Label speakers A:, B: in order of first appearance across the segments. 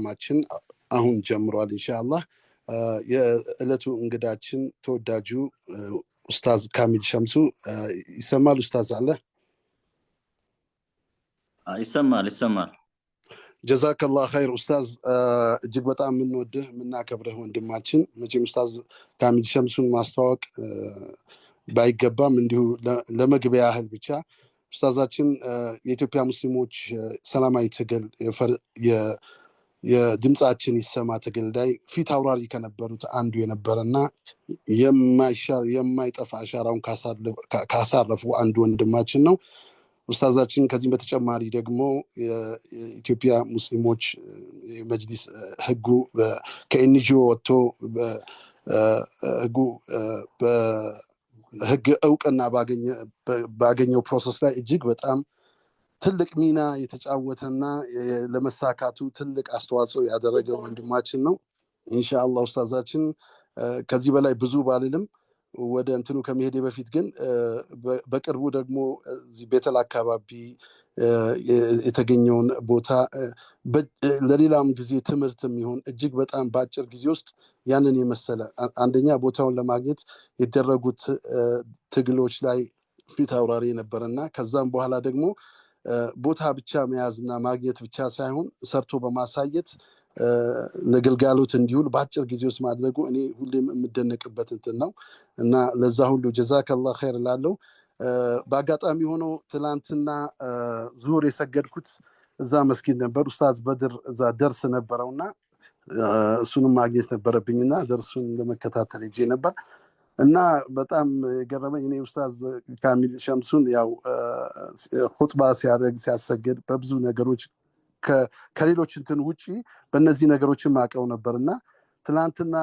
A: ማችን አሁን ጀምሯል ኢንሻአላህ የዕለቱ እንግዳችን ተወዳጁ ኡስታዝ ካሚል ሸምሱ ይሰማል ኡስታዝ አለ
B: ይሰማል
A: ጀዛከላህ ኸይር ኡስታዝ እጅግ በጣም የምንወድህ የምናከብረህ ወንድማችን መቼም ኡስታዝ ካሚል ሸምሱን ማስተዋወቅ ባይገባም እንዲሁ ለመግቢያ ያህል ብቻ ኡስታዛችን የኢትዮጵያ ሙስሊሞች ሰላማዊ ትግል የድምጻችን ይሰማ ትግል ላይ ፊት አውራሪ ከነበሩት አንዱ የነበረና የማይጠፋ አሻራውን ካሳረፉ አንዱ ወንድማችን ነው ኡስታዛችን ከዚህ በተጨማሪ ደግሞ የኢትዮጵያ ሙስሊሞች መጅሊስ ህጉ ከኤንጂኦ ወጥቶ ህጉ ህግ እውቅና ባገኘው ፕሮሰስ ላይ እጅግ በጣም ትልቅ ሚና የተጫወተና ለመሳካቱ ትልቅ አስተዋጽኦ ያደረገ ወንድማችን ነው ኢንሻአላህ ኡስታዛችን ከዚህ በላይ ብዙ ባልልም ወደ እንትኑ ከመሄድ በፊት ግን በቅርቡ ደግሞ እዚህ ቤተል አካባቢ የተገኘውን ቦታ ለሌላም ጊዜ ትምህርትም ይሁን እጅግ በጣም ባጭር ጊዜ ውስጥ ያንን የመሰለ አንደኛ ቦታውን ለማግኘት የተደረጉት ትግሎች ላይ ፊት አውራሪ ነበርና ከዛም በኋላ ደግሞ ቦታ ብቻ መያዝና ማግኘት ብቻ ሳይሆን ሰርቶ በማሳየት ለግልጋሎት እንዲውል ባጭር ጊዜ ውስጥ ማድረጉ እኔ ሁሌም የምደነቅበት እንትን ነው እና ለዛ ሁሉ ጀዛከላህ ኸይር ላለው በአጋጣሚ ሆኖ ትላንትና ዙር የሰገድኩት እዛ መስጊድ ነበር ኡስታዝ በድር እዛ ደርስ ነበረውና እሱንም ማግኘት ነበረብኝና ደርሱን ለመከታተል ሄጄ ነበር እና በጣም ገረመኝ እኔ ኡስታዝ ካሚል ሸምሱን ያው ኹጥባ ሲያሰግድ በብዙ ነገሮች ከሌሎች እንትን ውጪ በእነዚህ ነገሮችን ማቀው ነበርና ትላንትና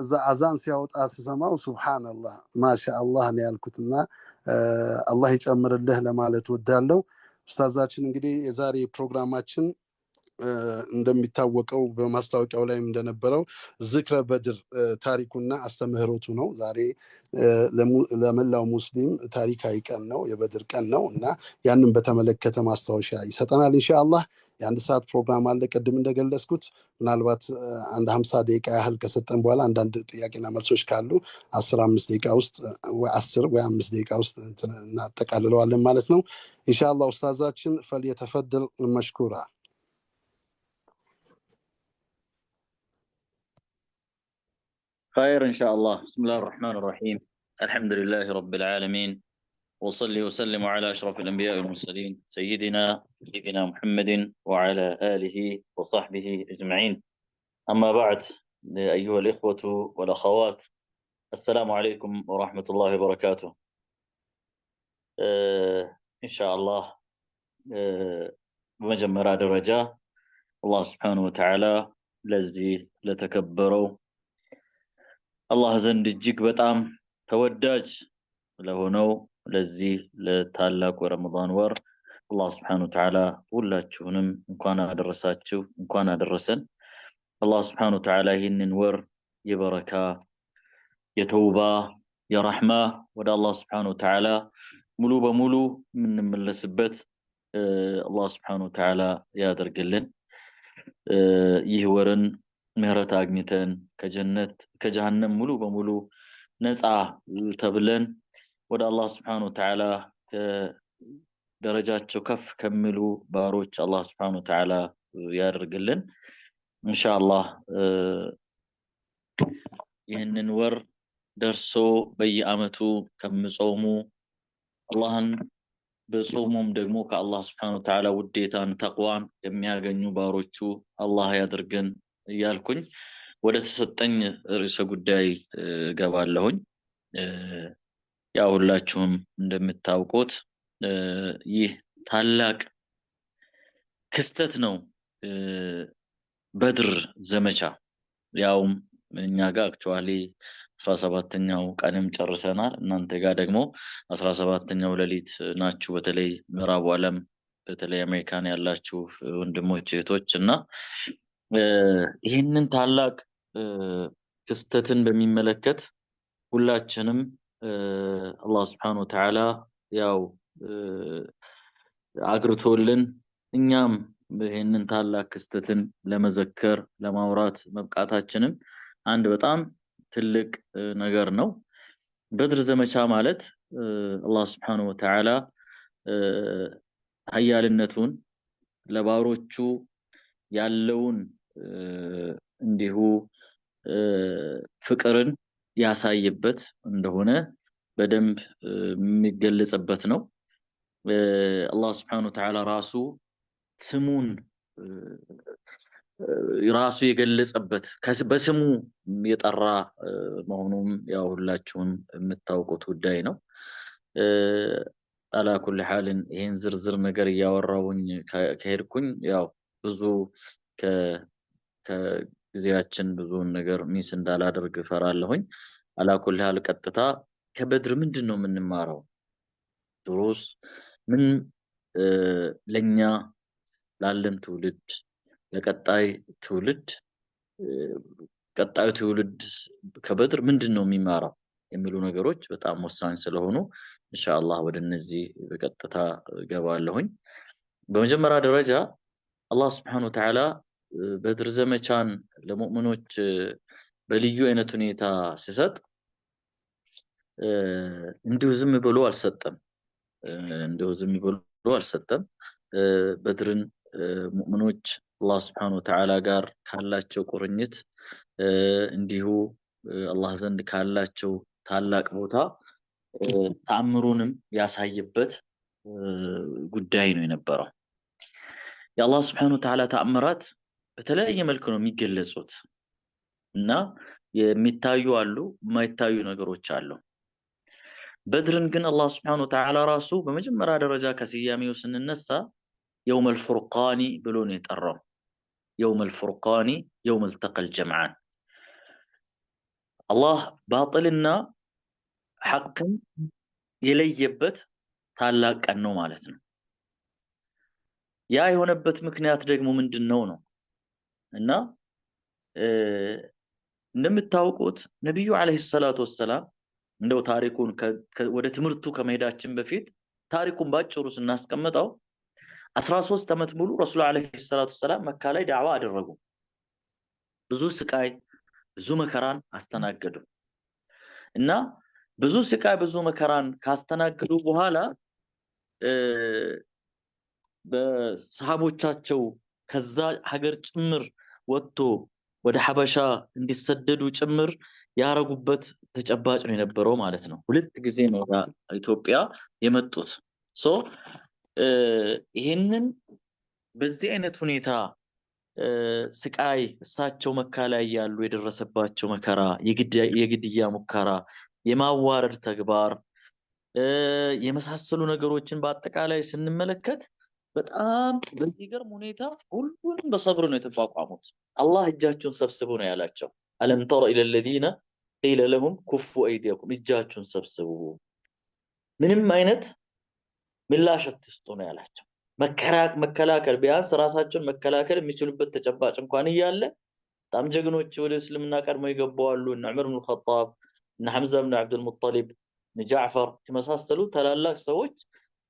A: እዛ አዛን ሲያወጣ ሲሰማው ሱብሃንአላህ ማሻአላህ ነው ያልኩትና አላህ ይጨምርልህ ለማለት ወዳለው ኡስታዛችን እንግዲህ የዛሬ ፕሮግራማችን እንደሚታወቀው በማስታወቂያው ላይ እንደነበረው ዝክረ በድር ታሪኩና አስተምህሮቱ ነው ዛሬ ለመላው ሙስሊም ታሪካዊ ቀን ነው የበድር ቀን ነው እና ያንን በተመለከተ ማስታወሻ ይሰጠናል ኢንሻአላህ የአንድ ሰዓት ፕሮግራም አለ ቅድም እንደገለጽኩት ምናልባት አንድ 50 ደቂቃ ያህል ከሰጠን በኋላ አንዳንድ ጥያቄና መልሶች ካሉ 15 ደቂቃ ውስጥ ወይ 10 ወይ 5 ደቂቃ ውስጥ እናጠቃልለዋለን ማለት ነው ኢንሻአላህ ኡስታዛችን فليتفضل مشكورا
B: خير إن شاء الله بسم الله الرحمن الرحيم الحمد لله رب العالمين وصلي وسلم على أشرف الأنبياء والمرسلين سيدنا محمد وعلى آله وصحبه أجمعين أما بعد أيها الإخوة والأخوات السلام عليكم ورحمة الله وبركاته إن شاء الله بمجمرة درجة الله سبحانه وتعالى لذي لتكبروا الله زند جيك بتعم توداج لهونو لذي لتعلق ورمضان ور الله سبحانه وتعالى ولا تشونم إن درساتشو إن درسن الله سبحانه وتعالى هن ور يبركة يتوبة يا رحمة ودا الله سبحانه وتعالى ملو بملو من السبت الله سبحانه وتعالى يا درجلن يهورن مهرة أجنتن كجهنم ملو بملو نسعى تبلن ودا الله سبحانه وتعالى درجات كف كملوا باروج الله سبحانه وتعالى يرجلن إن شاء الله يهننور درسو بيامتو كم صومو اللهن بصومهم دقمو كالله سبحانه وتعالى وديتان تقوان كم ياغنيو باروجو الله يدرجن يالكن ودا تسطن رئيس ጉዳይ ገባለሁኝ ያው ሁላችሁም እንደምታውቁት ይህ ታላቅ ክስተት ነው በድር ዘመቻ ያው እኛ ጋር አክቹአሊ 17ኛው ቀንም ጨርሰናል እናንተ ጋር ደግሞ 17ኛው ሌሊት ናችሁ በተለይ ምዕራብ ዓለም በተለይ አሜሪካን ያላችሁ ወንድሞች እህቶችና ይህንን ታላቅ ክስተትን በሚመለከት ሁላችንም አላህ Subhanahu Wa Ta'ala ያው አግርቶልን እኛም ይህንን ታላቅ ክስተትን ለመዘከር ለማውራት መብቃታችንም አንድ በጣም ትልቅ ነገር ነው። በድር ዘመቻ ማለት አላህ Subhanahu Wa Ta'ala ኃያልነቱን ለባሮቹ ያለውን እንዲሁ ፍቅርን ያሳየበት እንደሆነ በደንብ የሚገለጽበት ነው። አላህ Subhanahu Wa Ta'ala ራሱ ስሙን ራሱ የገለጸበት በስሙ የጠራ መሆኑን ያው ሁላችሁም የምታውቁት ጉዳይ ነው። አላ ኩል ሐልን ይሄን ዝርዝር ነገር ያወራውኝ ከሄድኩኝ ያው ብዙ ከጊዜያችን ብዙን ነገር ሚስ እንዳላደርግ ፈራለሁኝ። አላ ኩል ሐል ቀጥታ ከበድር ምንድነው የምንማረው ድሩስ ምን ለኛ ላለን ትውልድ ለቀጣይ ትውልድ ቀጣዩ ትውልድ ከበድር ምንድነው የሚማረው የሚሉ ነገሮች በጣም ወሳኝ ስለሆኑ ኢንሻአላህ ወደ እነዚህ በቀጥታ ገባለሁኝ። በመጀመሪያ ደረጃ አላህ Subhanahu Wa Ta'ala በድር ዘመቻን ለሙእሚኖች በልዩ አይነት ሁኔታ ሲሰጥ እንዲሁ ዝም ብሎ አልሰጠም። በድርን ሙእሚኖች አላህ Subhanahu Wa Ta'ala ጋር ካላቸው ቁርኝት እንዲሁ አላህ ዘንድ ካላቸው ታላቅ ቦታ ተአምሩንም ያሳየበት ጉዳይ ነው የነበረው። የአላህ Subhanahu Wa Ta'ala ተአምራት በተለያየ መልኩ ነው የሚገለጹት እና የሚታዩ አሉ የማይታዩ ነገሮች አሉ። በድርን ግን አላህ Subhanahu Wa Ta'ala ራሱ በመጀመሪያ ደረጃ ከስያሜው ስንነሳ يوم الفرقان ብሎ ነው የጠራው። يوم الفرقان يوم التقى الجمعان አላህ ባጥልና ሐቅን የለየበት ታላቅ ቀን ነው ማለት ነው። ያ የሆነበት ምክንያት ደግሞ ምንድነው ነው እና እንደምታውቁት ነብዩ አለይሂ ሰላቱ ወሰለም እንደው ታሪኩን ወደ ትምርቱ ከመሄዳችን በፊት ታሪኩን ባጭሩ ስናስቀምጠው 13 አመት ሙሉ ረሱል አለይሂ ሰላቱ ወሰለም መካ ላይ ዳዕዋ አደረጉ። ብዙ ስቃይ ብዙ መከራን አስተናገዱ እና ብዙ ስቃይ ብዙ መከራን ካስተናገዱ በኋላ በሰሃቦቻቸው ከዛ ሀገር ጭምር ወጥቶ ወደ ሐበሻ እንዲሰደዱ ጭምር ያረጉበት ተጨባጭ ነው የነበረው ማለት ነው። ሁለት ጊዜ ነው ኢትዮጵያ የመጡት። ይሄንን በዚህ አይነት ሁኔታ ስቃይ እሳቸው መካ ላይ ያሉ የደረሰባቸው መከራ የግድያ ሙከራ የማዋረድ ተግባር የመሳሰሉ ነገሮችን በአጠቃላይ ስንመለከት በጣም በሚገርም ሁኔታ ሁሉንም በሰብር ነው የተቋቋሙት። አላህ እጃቸውን ሰብስቡ ነው ያላቸው። አለም ተረ ኢለ الذين قيل لهم كفوا ايديكم እጃቸውን ሰብስቡ ምንም አይነት ምላሽ አትስጡ ነው ያላቸው። መከላከል ቢያንስ ራሳቸውን መከላከል የሚችሉበት ተጨባጭ እንኳን እያለ በጣም ጀግኖች ወደ እስልምና ቀድሞ ይገባዋሉ እነ ዑመር ኢብኑ ኸጣብ እነ ሐምዛ ኢብኑ አብዱል ሙጠሊብ እነ ጃዕፈር የመሳሰሉ ታላላቅ ሰዎች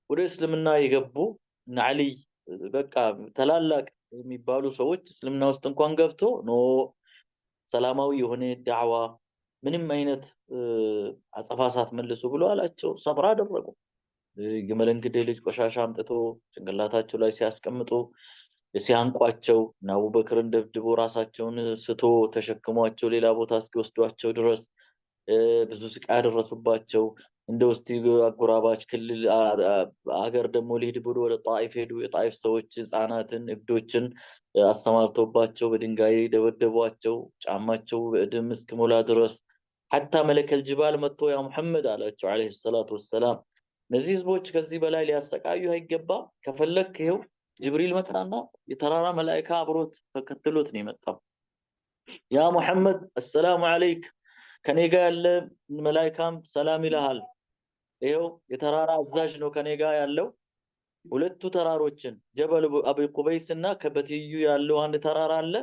B: ወደ እስልምና የገቡ እነ አሊ በቃ ታላላቅ የሚባሉ ሰዎች እስልምና ውስጥ እንኳን ገብቶ ኖ ሰላማዊ የሆነ ዳዕዋ ምንም አይነት አጸፋሳት መልሱ ብሎ አላቸው። ሰብራ አደረጉ። ግመል እንግዲህ ልጅ ቆሻሻ አምጥቶ ጭንቅላታቸው ላይ ሲያስቀምጡ ሲያንቋቸው እና አቡበክርን ደብድቦ ራሳቸውን ስቶ ተሸክሟቸው ሌላ ቦታ እስኪወስዷቸው ድረስ ብዙ ስቃይ ያደረሱባቸው እንደው እስቲ አጎራባች ክልል አገር ደግሞ ሊሄድ ብሎ ወደ ጣይፍ ሄዱ። የጣይፍ ሰዎች ህፃናትን እብዶችን አሰማርተውባቸው በድንጋይ ደበደቧቸው። ጫማቸው በእድም እስኪሞላ ድረስ حتى ملك الجبال መጥቶ ያ መሐመድ አላቸው አለይሂ ሰላቱ ወሰላም እነዚህ ህዝቦች ከዚህ በላይ ሊያሰቃዩ አይገባ ከፈለክ ይሄው ጅብሪል መጣና የተራራ መላእክት አብሮት ተከትሎት ነው የመጣው። ያ መሐመድ السلام عليك ከኔ ጋር ያለ መላእክም ሰላም ይልሃል። ይሄው የተራራ አዛዥ ነው ከኔ ጋር ያለው። ሁለቱ ተራሮችን ጀበል አቡ ቁበይስና ከበትዩ ያለው አንድ ተራራ አለ።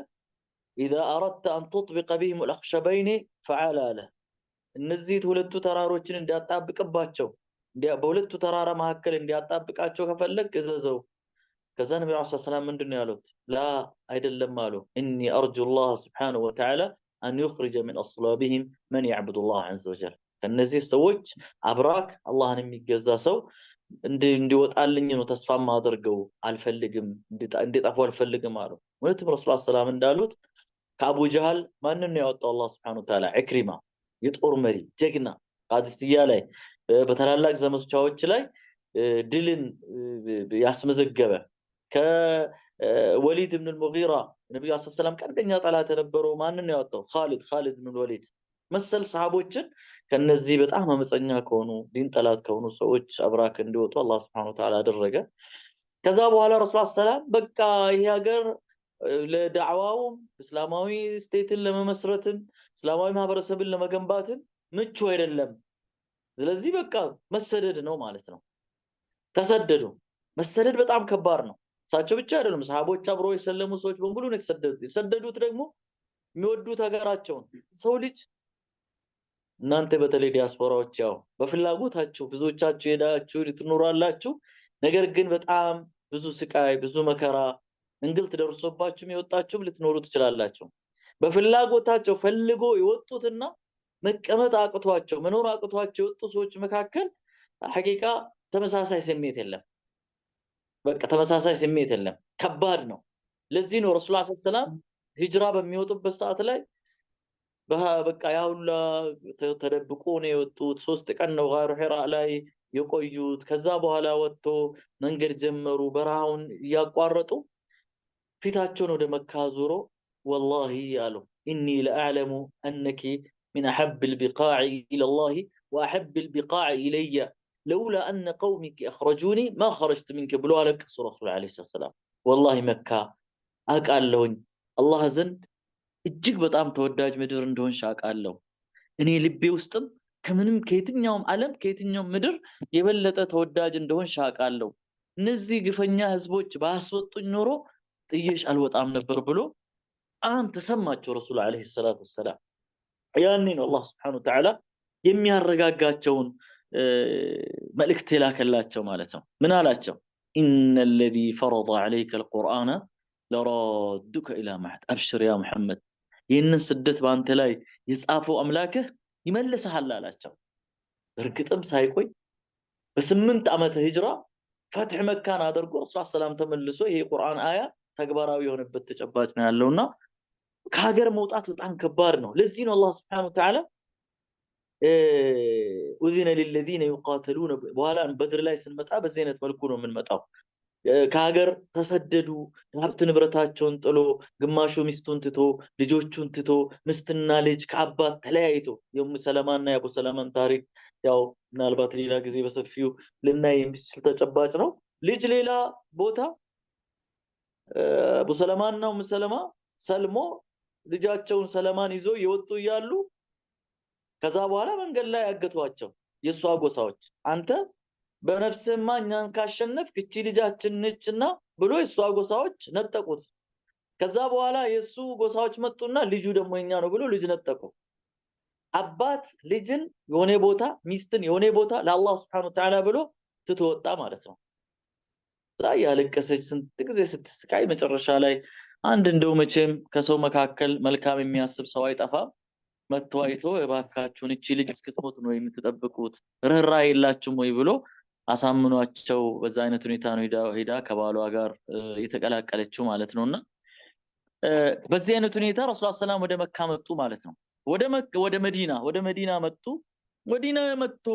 B: اذا اردت ان تطبق بهم الاخشبين فعل له እነዚህ ሁለቱ ተራሮችን እንዲያጣብቅባቸው በሁለቱ ተራራ መካከል እንዲያጣብቃቸው ከፈለክ እዘዘው። ከዛ ነብዩ ሰለላሁ ዐለይሂ ወሰለም ምንድነው ያሉት? ላ አይደለም አሉ። ኢኒ አርጁ አላህ ሱብሓነሁ ወተዓላ አን ዩኽሪጀ ሚን አስላቢሂም መን ያዕቡዱ አላህ ዐዘ ወጀል። ከነዚህ ሰዎች አብራክ አላህን የሚገዛ ሰው እንዲወጣልኝ ነው ተስፋ ማደርገው፣ አልፈልግም እንዲጠፉ አልፈልግም አሉ። እውነትም ረሱል ሰለላሁ እንዳሉት ከአቡ ጀሃል ማንን ነው ያወጣው አላህ ሱብሓነሁ ወተዓላ? ኢክሪማ የጦር መሪ ጀግና ቃዲስያ ላይ በተላላቅ ዘመቻዎች ላይ ድልን ያስመዘገበ ከወሊድ ኢብኑ አልሙጊራ ነብዩ ሰለላሁ ዐለይሂ ወሰለም ቀንደኛ ጠላት የነበረው ማንን ነው ያወጣው? ኻሊድ ኢብኑ ወሊድ መሰል ሰሃቦችን ከነዚህ በጣም አመፀኛ ከሆኑ ዲን ጠላት ከሆኑ ሰዎች አብራክ እንዲወጡ አላህ Subhanahu Wa Ta'ala አደረገ። ከዛ በኋላ ረሱል ሰለላም በቃ ይሄ ሀገር ለዳዕዋውም እስላማዊ ስቴትን ለመመስረትም እስላማዊ ማህበረሰብን ለመገንባትም ምቹ አይደለም፣ ስለዚህ በቃ መሰደድ ነው ማለት ነው። ተሰደዱ። መሰደድ በጣም ከባድ ነው። እሳቸው ብቻ አይደሉም፣ ሰሃቦች አብሮ የሰለሙ ሰዎች በሙሉ ነው የተሰደዱት። የሰደዱት ደግሞ የሚወዱት ሀገራቸውን ሰው ልጅ እናንተ በተለይ ዲያስፖራዎች ያው በፍላጎታችሁ ብዙዎቻችሁ ሄዳችሁ ልትኖራላችሁ። ነገር ግን በጣም ብዙ ስቃይ፣ ብዙ መከራ፣ እንግልት ደርሶባችሁም የወጣችሁም ልትኖሩ ትችላላችሁ። በፍላጎታቸው ፈልጎ የወጡትና መቀመጥ አቅቷቸው መኖር አቅቷቸው የወጡ ሰዎች መካከል ሐቂቃ ተመሳሳይ ስሜት የለም። በቃ ተመሳሳይ ስሜት የለም። ከባድ ነው። ለዚህ ነው ረሱል ሰለላሁ ዐለይሂ ወሰለም ሂጅራ በሚወጡበት ሰዓት ላይ በቃ ያውላ ተደብቆ ነው የወጡት። 3 ቀን ነው ጋር ሒራ ላይ የቆዩት። ከዛ በኋላ ወጥቶ መንገድ ጀመሩ። በረሃውን ያቋረጡ ፊታቸውን ወደ መካ ዞሮ والله ያሉ إني لأعلم أنك من أحب البقاع إلى الله وأحب البقاع إلي لولا أن قومك أخرجوني ما خرجت منك ብሎ አለቀሱ ረሱል አለይሂ ሰላም። والله መካ አውቃለሁኝ አላህ ዘንድ እጅግ በጣም ተወዳጅ ምድር እንደሆን ሻቃለሁ። እኔ ልቤ ውስጥም ከምንም ከየትኛውም ዓለም ከየትኛውም ምድር የበለጠ ተወዳጅ እንደሆን ሻቃለሁ። እነዚህ ግፈኛ ህዝቦች ባስወጡኝ ኖሮ ጥየሽ አልወጣም ነበር ብሎ ተሰማቸው ረሱል አለይሂ ሰላቱ ወሰላም። ያኔ ነው አላህ Subhanahu Wa Ta'ala የሚያረጋጋቸውን መልእክት የላከላቸው ማለት ነው። ምን አላቸው? إن الذي فرض عليك القرآن لرادك إلى معد أبشر يا محمد ይህንን ስደት ባንተ ላይ የጻፈው አምላክህ ይመልስሃል አላቸው። እርግጥም ሳይቆይ በ8 ዓመት ሂጅራ ፈትህ መካን አድርጎ ረሱል ሰላም ተመልሶ ይሄ ቁርአን አያ ተግባራዊ የሆነበት ተጨባጭ ነው ያለውና ከሀገር መውጣት በጣም ከባድ ነው። ለዚህ ነው አላህ Subhanahu Wa Ta'ala أذن للذين يقاتلون በኋላ በድር ላይ ስንመጣ በዚህ አይነት መልኩ ነው የምንመጣው። ከሀገር ተሰደዱ። ሀብት ንብረታቸውን ጥሎ ግማሹ ሚስቱን ትቶ ልጆቹን ትቶ ምስትና ልጅ ከአባት ተለያይቶ የኡም ሰለማና የአቡ ሰለማን ታሪክ ያው ምናልባት ሌላ ጊዜ በሰፊው ልናይ የሚችል ተጨባጭ ነው። ልጅ ሌላ ቦታ አቡ ሰለማና ኡም ሰለማ ሰልሞ ልጃቸውን ሰለማን ይዞ ይወጡ ይያሉ። ከዛ በኋላ መንገድ ላይ ያገቷቸው የሷ ጎሳዎች አንተ በነፍስማ እኛን ካሸነፍክ እቺ ልጃችን ነችና ብሎ የሷ ጎሳዎች ነጠቁት። ከዛ በኋላ የሱ ጎሳዎች መጡና ልጁ ደግሞ የኛ ነው ብሎ ልጅ ነጠቁ። አባት ልጅን የሆነ ቦታ ሚስትን የሆነ ቦታ ለአላህ Subhanahu Wa Ta'ala ብሎ ትተወጣ ማለት ነው። ዛይ ያለቀሰች ስንት ጊዜ ስትስቃይ መጨረሻ ላይ አንድ እንደው መቼም ከሰው መካከል መልካም የሚያስብ ሰው አይጠፋም። መጥቶ አይቶ እባካችሁን እቺ ልጅ እስክትሞት ነው የምትጠብቁት ርህራሄ የላችሁም ወይ ብሎ አሳምኗቸው በዛ አይነት ሁኔታ ነው ሄዳ ከባሏ ጋር የተቀላቀለችው ማለት ነውና በዚህ አይነት ሁኔታ ረሱል ሰላም ወደ መካ መጡ ማለት ነው። ወደ መዲና መጡ። መዲና መጥቶ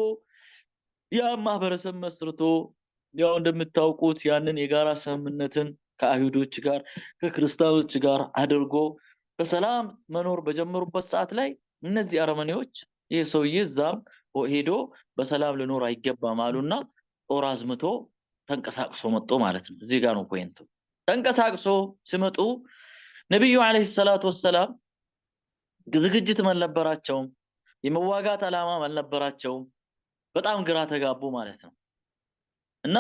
B: ያ ማህበረሰብ መስርቶ ያው እንደምታውቁት ያንን የጋራ ስምምነትን ከአይሁዶች ጋር ከክርስቲያኖች ጋር አድርጎ በሰላም መኖር በጀመሩበት ሰዓት ላይ እነዚህ አረመኔዎች ይሄ ሰውዬ ዛም ሄዶ በሰላም ልኖር አይገባም አሉና ጦር አዝምቶ ተንቀሳቅሶ መጥቶ ማለት ነው። እዚህ ጋር ነው ፖይንቱ። ተንቀሳቅሶ ሲመጡ ነብዩ አለይሂ ሰላቱ ወሰላም ዝግጅት አልነበራቸውም። የመዋጋት ዓላማ አልነበራቸውም። በጣም ግራ ተጋቡ ማለት ነው። እና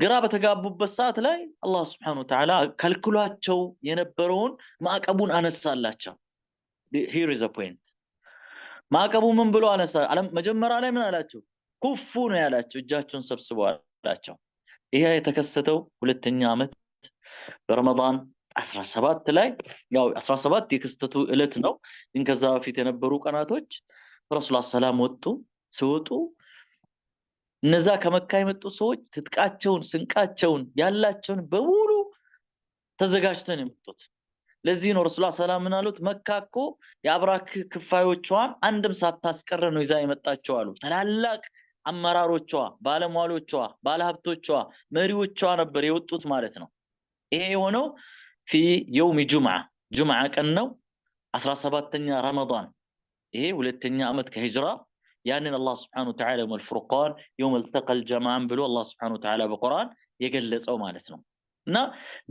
B: ግራ በተጋቡበት ሰዓት ላይ አላህ Subhanahu Wa Ta'ala ከልክሏቸው የነበረውን ማዕቀቡን አነሳላቸው። here is a point ማዕቀቡ ምን ብሎ አነሳ? መጀመሪያ ላይ ምን አላቸው? ኩፉ ነው ያላቸው። እጃቸውን ሰብስበው አላቸው። ይሄ የተከሰተው 2ኛ ዓመት በረመዳን 17 ላይ ያው 17 የክስተቱ እለት ነው ግን ከዛ በፊት የነበሩ ቀናቶች ረሱል ሰላም ወጡ ሲወጡ እነዛ ከመካ የመጡ ሰዎች ትጥቃቸውን ስንቃቸውን ያላቸውን በሙሉ ተዘጋጅተው ነው የመጡት ለዚህ ነው ረሱል ሰላም ምን አሉት መካኮ የአብራክ ክፋዮቿን አንድም ሳታስቀር ነው ይዛ የመጣቸው አሉ ተላላቅ አመራሮቿ ባለሟሎቿ ባለሀብቶቿ መሪዎቿ ነበር የወጡት ማለት ነው ይሄ የሆነው في يوم جمعة ቀን ነው 17ኛ ረመዳን ይሄ ሁለተኛ አመት ከሂጅራ ያንን አላህ Subhanahu Wa Ta'ala والفرقان يوم التقى الجمعان ብሎ አላህ Subhanahu Wa Ta'ala በቁርአን የገለጸው ማለት ነው እና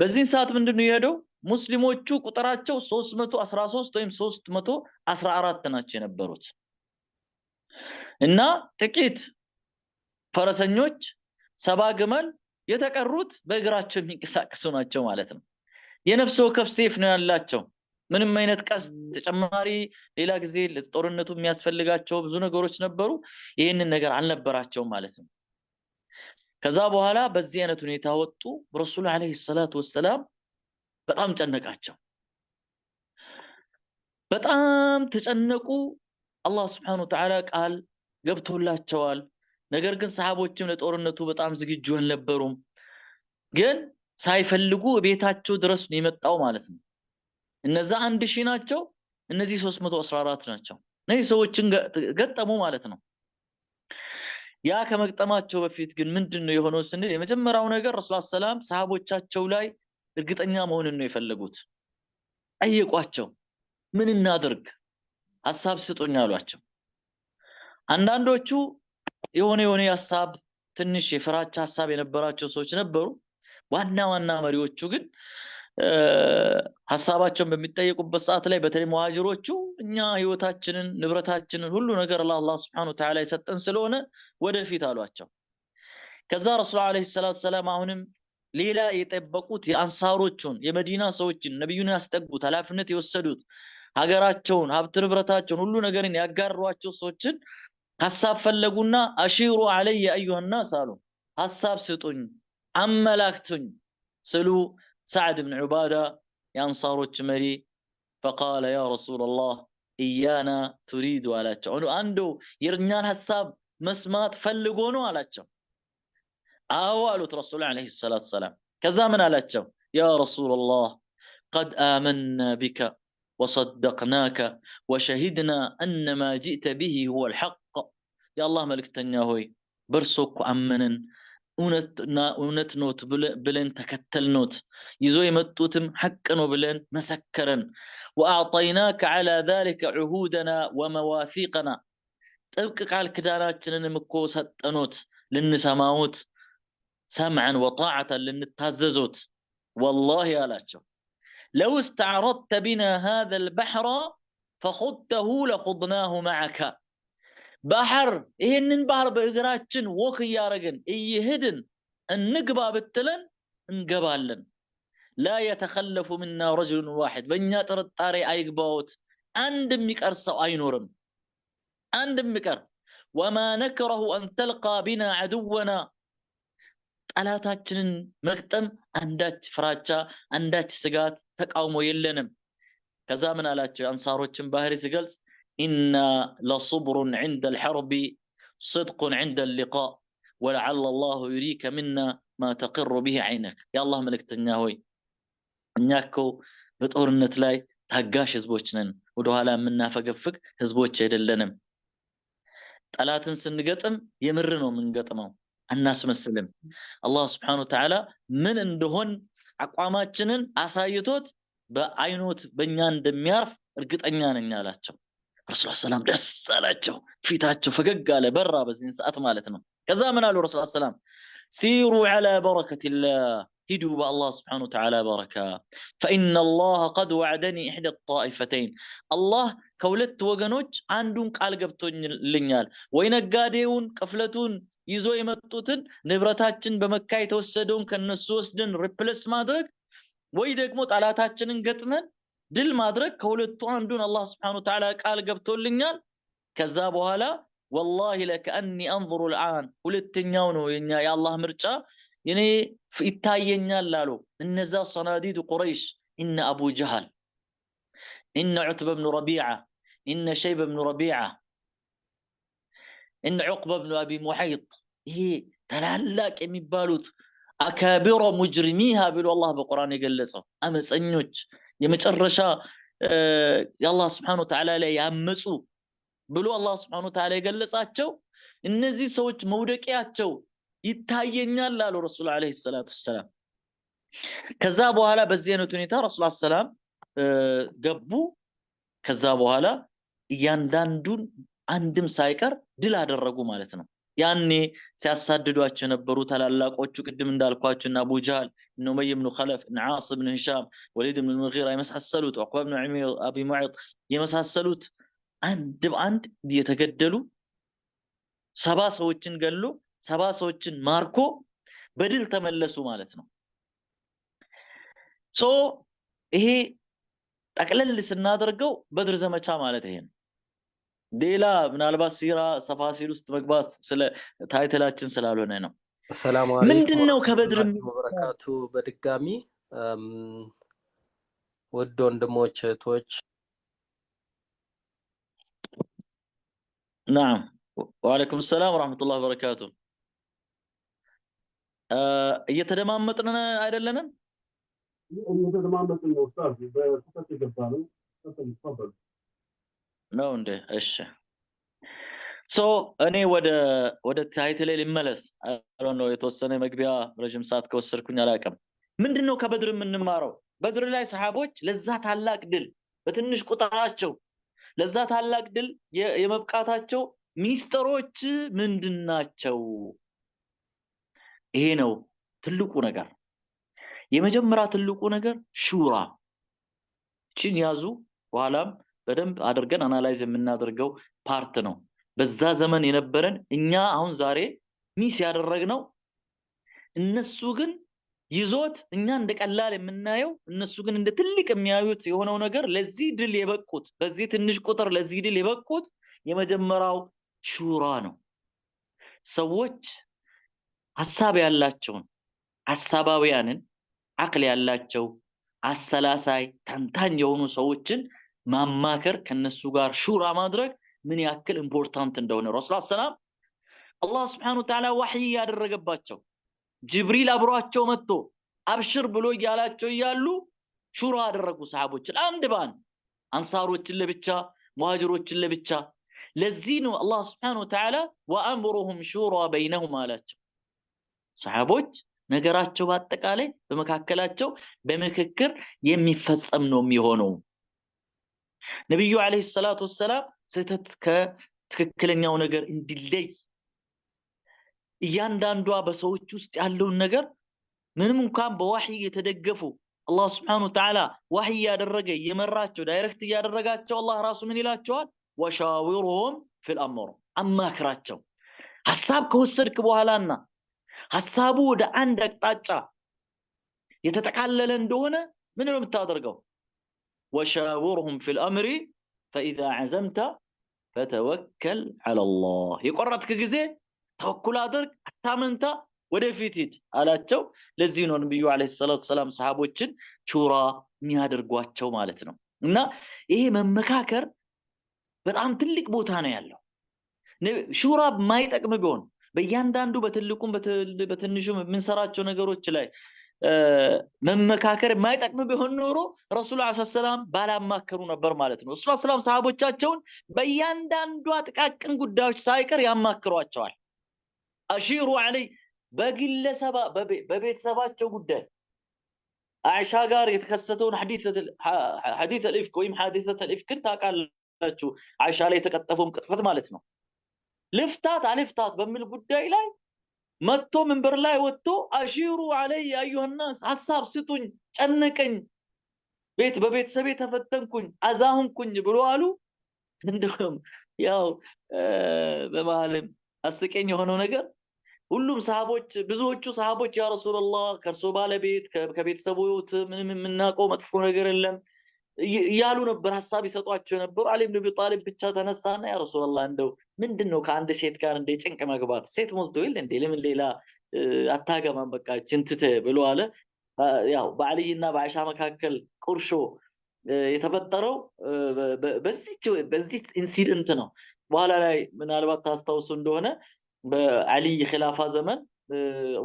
B: በዚህ ሰዓት ምንድነው የሄደው ሙስሊሞቹ ቁጥራቸው 313 ወይም 314 ናቸው የነበሩት እና ጥቂት ፈረሰኞች 7 ግመል የተቀሩት በእግራቸው የሚንቀሳቀሱ ናቸው ማለት ነው የነፍስ ወከፍ ሰይፍ ነው ያላቸው ምንም አይነት ቀስ ተጨማሪ ሌላ ጊዜ ለጦርነቱ የሚያስፈልጋቸው ብዙ ነገሮች ነበሩ ይሄንን ነገር አልነበራቸውም ማለት ነው ከዛ በኋላ በዚህ አይነት ሁኔታ ወጡ ረሱል አለይሂ ሰላቱ ወሰለም በጣም ጨነቃቸው በጣም ተጨነቁ አላህ Subhanahu Wa Ta'ala ቃል ገብቶላቸዋል ነገር ግን ሰሃቦችም ለጦርነቱ በጣም ዝግጁ አልነበሩም ግን ሳይፈልጉ ቤታቸው ድረስ ነው የመጣው ማለት ነው እነዛ 1000 ናቸው እነዚህ 314 ናቸው እነዚህ ሰዎችን ገጠሙ ማለት ነው ያ ከመግጠማቸው በፊት ግን ምንድነው የሆነው ስንል የመጀመሪያው ነገር ረሱል ሰላም ሰሃቦቻቸው ላይ እርግጠኛ መሆንን ነው የፈለጉት ጠየቋቸው ምን እናድርግ ሐሳብ ስጡኝ አሏቸው አንዳንዶቹ የሆነ ሐሳብ ትንሽ የፍራቻ ሐሳብ የነበራቸው ሰዎች ነበሩ ዋና መሪዎቹ ግን ሐሳባቸውን በሚጠየቁበት ሰዓት ላይ በተለይ ሙሃጅሮቹ እኛ ህይወታችንን ንብረታችንን ሁሉ ነገር ለአላህ Subhanahu Wa Ta'ala የሰጠን ስለሆነ ወደፊት አሏቸው ከዛ ረሱል አለይሂ ሰላቱ ሰላም አሁንም ሌላ የጠበቁት የአንሳሮቹን የመዲና ሰዎችን ነብዩን ያስጠጉት ኃላፊነት የወሰዱት ሀገራቸውን ሀብት ንብረታቸውን ሁሉ ነገርን ያጋሯቸው ሰዎችን ሐሳብ ፈለጉና አሺሩ አለየ አዩሃ الناس አሉ ሐሳብ ስጡኝ አመላክቱኝ ስሉ سعد بن عبادة ينصاروች መሪ فقال يا رسول الله إيانا تريد አላቸው አንዱ የኛን ሐሳብ መስማት ፈልጎ ነው አላቸው አዎ አሉት ረሱል አለይሂ ሰላቱ ሰላም ከዛ ምን አላቸው يا رسول الله قد آمنا بك وصدقناك وشهدنا أن ما جئت به هو الحق يا الله መልእክተኛ ሆይ በርሶክ አመነን እውነት ነው ብለን ተከተልኖት ይዞ የመጡትም ሐቅ ነው ብለን መሰከረን واعطيناك على ذلك عهودنا ومواثيقنا ጥብቅ ቃል ኪዳናችንንም እኮ ሰጠኖት ልንሰማውት سمعا وطاعة لنتعززوت والله አላቸው لو استعرضت بنا هذا البحر فخضته لخضناه معك ባህር ይሄንን ባህር በእግራችን ወክ ያረጋን እየሄድን እንግባ ብትለን እንገባለን لا يتخلف منا رجل واحد በእኛ ጥርጣሬ አይግባውት አንድ የሚቀር ሰው አይኖርም አንድ የሚቀር وما نكره أن تلقى بنا عدونا ጠላታችንን መግጠም አንዳች ፍራቻ አንዳች ስጋት ተቃውሞ የለንም ከዛ ምን አላቸው አንሳሮችን ባህሪ ሲገልጽ إنا لصبر عند الحرب صدق عند اللقاء ولعل الله يريك منا ما تقر به عينك يا الله ملكتنا هوي እኛኮ በጦርነት ላይ ታጋሽ ህዝቦች ነን ወደ ኋላ የምናፈገፍግ ህዝቦች አይደለንም ጠላትን ስንገጥም የምር ነው የምንገጥመው አናስመስልም አላህ Subhanahu Wa Ta'ala ምን እንደሆን አቋማችንን አሳይቶት በአይኖት በእኛ እንደሚያርፍ እርግጠኛ ነኝ አላቸው ረሱል ሰላም ደስ አላቸው ፊታቸው ፈገግ አለ በራ በዚህ ሰዓት ማለት ነው ከዛ ምን አሉ ረሱል ሰላም سيروا على بركة الله هدوا بالله سبحانه وتعالى بركة فإن الله قد وعدني إحدى الطائفتين الله كولت وغنوج عندهم قال ገብቶልኛል ወይ ነጋዴውን ቀፍለቱን ይዞ የመጡትን ንብረታችን በመካ የተወሰደውን ከነሱ ወስደን ሪፕሌስ ማድረግ ወይ ደግሞ ጣላታችንን ገጥመን ድል ማድረግ ከሁለቱ አንዱን አላህ Subhanahu Wa Ta'ala ቃል ገብቶልኛል ከዛ በኋላ والله لكأني انظر الآن ሁለተኛው ነው የኛ የአላህ ምርጫ እኔ ይታየኛል አሉ እነዛ ሰናዲድ ቁረይሽ እነ አቡ ጀህል እነ ዑትበ ብኑ ረቢዓ እነ ሸይበ ብኑ ረቢዓ እነ ዑቅበ ብኑ አቢ ሙሐይጥ ይሄ ታላላቅ የሚባሉት አካቢረ ሙጅሪሚሃ ብሎ አላህ በቁርአን የገለጸው አመፀኞች የመጨረሻ የአላህ Subhanahu Wa Ta'ala ላይ ያመጹ ብሎ አላህ Subhanahu Wa Ta'ala የገለጻቸው እነዚህ ሰዎች መውደቂያቸው ይታየኛል አሉ ረሱል አለይሂ ሰላቱ ሰላም። ከዛ በኋላ በዚህ አይነት ሁኔታ ረሱል ሰላም ገቡ። ከዛ በኋላ እያንዳንዱን አንድም ሳይቀር ድል አደረጉ ማለት ነው። ያኔ ሲያሳድዷቸው የነበሩ ታላላቆቹ ቅድም እንዳልኳቸው እና አቡ ጀህል እነ ኡመይ ብኑ ኸለፍ እነ ዓስ ብኑ ሂሻም ወሊድ ብኑ ሙጊራ የመሳሰሉት ዑቅባ ብኑ አቢ ሙዐይጥ የመሳሰሉት አንድ በአንድ የተገደሉ 70 ሰዎችን ገሎ 70 ሰዎችን ማርኮ በድል ተመለሱ ማለት ነው። ሶ ይሄ ጠቅለል ስናደርገው በድር ዘመቻ ማለት ይሄ ነው። ሌላ ምናልባት ሲራ ሰፋሲል ውስጥ መግባት ስለ ታይትላችን ስላልሆነ ነው።
C: ሰላም አለይኩም
B: ምንድነው ከበድር
C: ወበረካቱ። በድጋሚ ውድ ወንድሞች እህቶች
B: نعم وعليكم السلام ورحمة الله وبركاته እየተደማመጥን አይደለንም?
A: እየተደማመጥን ነው ኡስታዝ በስህተት የገባ ነው። ተፈضل
B: ነው እንዴ? እሺ እኔ ወደ ታይትል ልመለስ። አሁን ነው የተወሰነ መግቢያ ረጅም ሰዓት ከወሰድኩኝ አላውቅም። ምንድነው ከበድር የምንማረው? በድር ላይ ሰሃቦች ለዛ ታላቅ ድል በትንሽ ቁጥራቸው ለዛ ታላቅ ድል የመብቃታቸው ሚስጥሮች ምንድናቸው? ይሄ ነው ትልቁ ነገር። የመጀመሪያ ትልቁ ነገር ሹራ ቺን ያዙ። በኋላም በደንብ አድርገን አናላይዝ የምናደርገው ፓርት ነው። በዛ ዘመን የነበረን እኛ አሁን ዛሬ ሚስ ያደረግነው እነሱ ግን ይዞት እኛ እንደ ቀላል የምናየው እነሱ ግን እንደ ትልቅ የሚያዩት የሆነው ነገር ለዚህ ድል የበቁት በዚህ ትንሽ ቁጥር ለዚህ ድል የበቁት የመጀመሪያው ሹራ ነው። ሰዎች ሐሳብ ያላቸውን ሐሳባውያንን አቅል ያላቸው አሰላሳይ ተንታኝ የሆኑ ሰዎችን ማማከር ከነሱ ጋር ሹራ ማድረግ ምን ያክል ኢምፖርታንት እንደሆነ ረሱል ሰላም አላህ Subhanahu Wa Ta'ala ወህይ ያደረገባቸው ጅብሪል አብሯቸው መጥቶ አብሽር ብሎ ያላቸው ያሉ ሹራ አደረጉ ሰሃቦችን አንድ ባን አንሳሮችን ለብቻ ሙሃጅሮችን ለብቻ። ለዚህ ነው አላህ Subhanahu Wa Ta'ala ወአምሩሁም ሹራ በይነሁም አላቸው። ሰሃቦች ነገራቸው በአጠቃላይ በመካከላቸው በምክክር የሚፈጸም ነው የሚሆነው። ነብዩ አለይሂ ሰላቱ ወሰለም ስህተት ከትክክለኛው ነገር እንዲለይ እያንዳንዷ በሰዎች ውስጥ ያለውን ነገር ምንም እንኳን በወህይ የተደገፉ አላህ Subhanahu Wa Ta'ala ወህይ ያደረገ የመራቸው ዳይሬክት ያደረጋቸው አላህ ራሱ ምን ይላቸዋል? ወሻዊሩሁም ፊል አምር አማክራቸው። ሐሳብ ከወሰድክ በኋላና ሐሳቡ ወደ አንድ አቅጣጫ የተጠቃለለ እንደሆነ ምን ነው የምታደርገው? ወሻዊሩሁም ፊል አምሪ فإذا عزمت فتوكل على الله የቆረጥክ ጊዜ ተወኩል አድርግ አታመንታ ወደፊት ሂድ አላቸው። ለዚህ ነው ነብዩ አለይሂ ሰላቱ ሰላም ሰሃቦችን ሹራ የሚያደርጓቸው ማለት ነው። እና ይሄ መመካከር በጣም ትልቅ ቦታ ነው ያለው። ሹራ ማይጠቅም ቢሆን በእያንዳንዱ በትልቁም በትንሹም የምንሰራቸው ነገሮች ላይ መመካከር ማይጠቅም ቢሆን ኖሮ ረሱል ሰላም ባላማከሩ ነበር ማለት ነው። ረሱል ሰላም ሰሃቦቻቸውን በእያንዳንዱ ጥቃቅን ጉዳዮች ሳይቀር ያማክሯቸዋል። አሺሩ አለይ በግለሰባ በቤተሰባቸው ጉዳይ አይሻ ጋር የተከሰተውን ሐዲስ አልኢፍክ ወይም ሐዲሰት አልኢፍክን ታውቃላችሁ። አይሻ ላይ የተቀጠፈውን ቅጥፈት ማለት ነው። ልፍታት አልፍታት በሚል ጉዳይ ላይ መጥቶ መንበር ላይ ወጥቶ አሺሩ አለይ አዩሃ الناس ሐሳብ ስጡኝ፣ ጨነቀኝ፣ በቤተሰቤ ተፈተንኩኝ፣ አዛሁንኩኝ ብሎ አሉ። እንደውም ያው በመሃልም አስቀኝ የሆነው ነገር ሁሉም ሰሃቦች ብዙዎቹ ሰሃቦች ያ ረሱላህ ከርሶ ባለቤት ከቤተሰቦት ምንም የምናውቀው መጥፎ ነገር የለም ያሉ ነበር፣ ሐሳብ ይሰጧቸው ነበር። አሊ ኢብኑ አቢ ጣሊብ ብቻ ተነሳና ያ ረሱላህ እንደው ምንድነው ከአንድ ሴት ጋር እንደ ጭንቅ መግባት ሴት ሞልቶ ይል እንደ ለምን ሌላ አታገባም በቃ ችንትተ ብሎ አለ ያው በአልይና በአይሻ መካከል ቁርሾ የተፈጠረው በዚህ ኢንሲደንት ነው በኋላ ላይ ምናልባት ታስታውሱ እንደሆነ በአልይ ኺላፋ ዘመን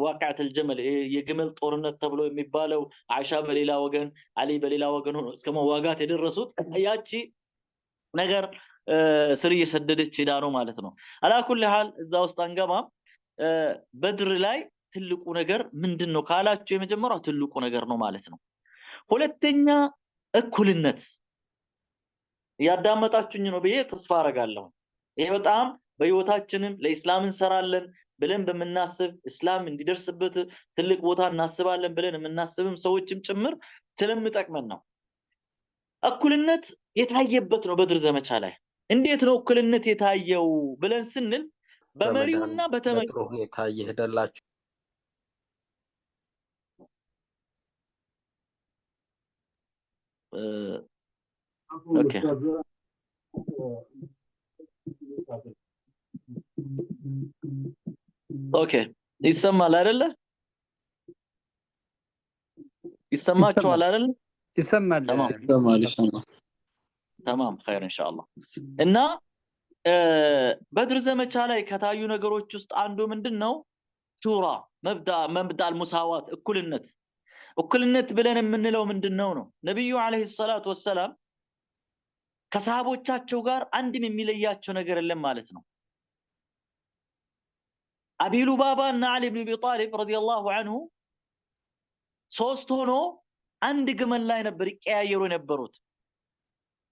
B: ዋቂዓት الجمل የግመል ጦርነት ተብሎ የሚባለው አይሻ በሌላ ወገን አሊ በሌላ ወገን ሆኖ እስከ መዋጋት የደረሱት ያቺ ነገር ስር እየሰደደች ሄዳ ነው ማለት ነው አላኩል ሐል እዛ ውስጥ አንገባም በድር ላይ ትልቁ ነገር ምንድነው ካላችሁ የመጀመሪያው ትልቁ ነገር ነው ማለት ነው ሁለተኛ እኩልነት ያዳመጣችሁኝ ነው በየ ተስፋ አረጋለሁ ይሄ በጣም በህይወታችንም ለኢስላም እንሰራለን ብለን በመናስብ እስላም እንዲደርስበት ትልቅ ቦታ እናስባለን ብለን የምናስብም ሰዎችም ጭምር ስለምጠቅመን ነው እኩልነት የታየበት ነው በድር ዘመቻ ላይ እንዴት ነው እኩልነት የታየው ብለን ስንል በመሪውና በተመሪው
C: ሁኔታ ይሄደላችሁ
B: ኦኬ ኦኬ ይሰማል አይደለ ይሰማችኋል አይደለ
D: ይሰማል
B: تمام خير ان شاء الله እና በድር ዘመቻ ላይ ከታዩ ነገሮች ውስጥ አንዱ ምንድነው ሹራ መብዳ المساوات እኩልነት ብለን የምንለው ምንድነው ነው ነብዩ አለይሂ ሰላቱ ወሰለም ከሰሃቦቻቸው ጋር አንድም የሚለያቸው ነገር የለም ማለት ነው አቢ ሉባባ እና አሊ ኢብኑ አቢ ጣሊብ ረዲየላሁ ዐንሁ ሶስት ሆኖ አንድ ግመል ላይ ነበር ይቀያየሩ የነበሩት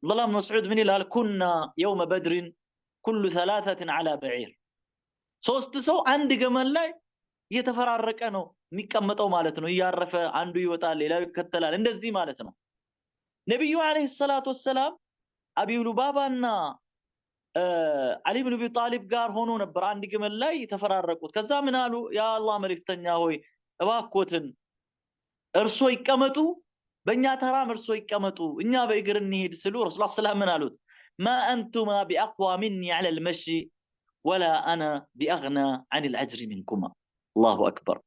B: ظلام مسعود من ይላል كنا يوم بدر كل ثلاثه على بعير ሶስት ሰው አንድ ግመል ላይ እየተፈራረቀ ነው የሚቀመጠው ማለት ነው ያረፈ አንዱ ይወጣል ሌላው ይከተላል እንደዚህ ማለት ነው ነብዩ አለይሂ ሰላቱ ወሰለም አቢ ሉባባና አሊ ኢብኑ አቢ ጣሊብ ጋር ሆኖ ነበር አንድ ግመል ላይ ተፈራረቁት ከዛ ምን አሉ ያ አላህ መልእክተኛ ሆይ እባክዎትን እርሶ ይቀመጡ በእኛ ተራም እርሶ ይቀመጡ እኛ በእግር እንሄድ ስሉ ረሱላህ ሰለላሁ ዐለይሂ ወሰለም ما انتما باقوى مني على المشي ولا انا باغنى عن الاجر منكما الله اكبر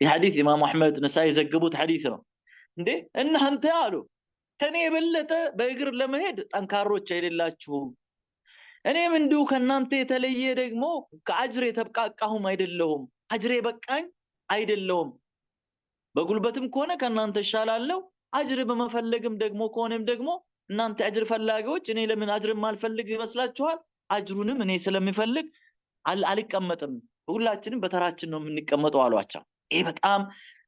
B: የሐዲስ ኢማም አህመድ ነሳኢ ዘገቡት ሐዲስ ነው እንዴ እናንተ አሉ ከኔ የበለጠ በእግር ለመሄድ ጠንካሮች አይደላችሁም እኔም እንዲሁ ከናንተ የተለየ ደግሞ ከአጅሬ ተብቃቃሁም አይደለሁም አጅሬ በቃኝ አይደለሁም በጉልበትም ከሆነ ከናንተ ይሻላልው አጅር በመፈለግም ደግሞ ከሆነም ደግሞ እናንተ አጅር ፈላጊዎች እኔ ለምን አጅር ማልፈልግ ይመስላችኋል አጅሩንም እኔ ስለምፈልግ አልቀመጥም ሁላችንም በተራችን ነው የምንቀመጠው አሏቸው ይሄ በጣም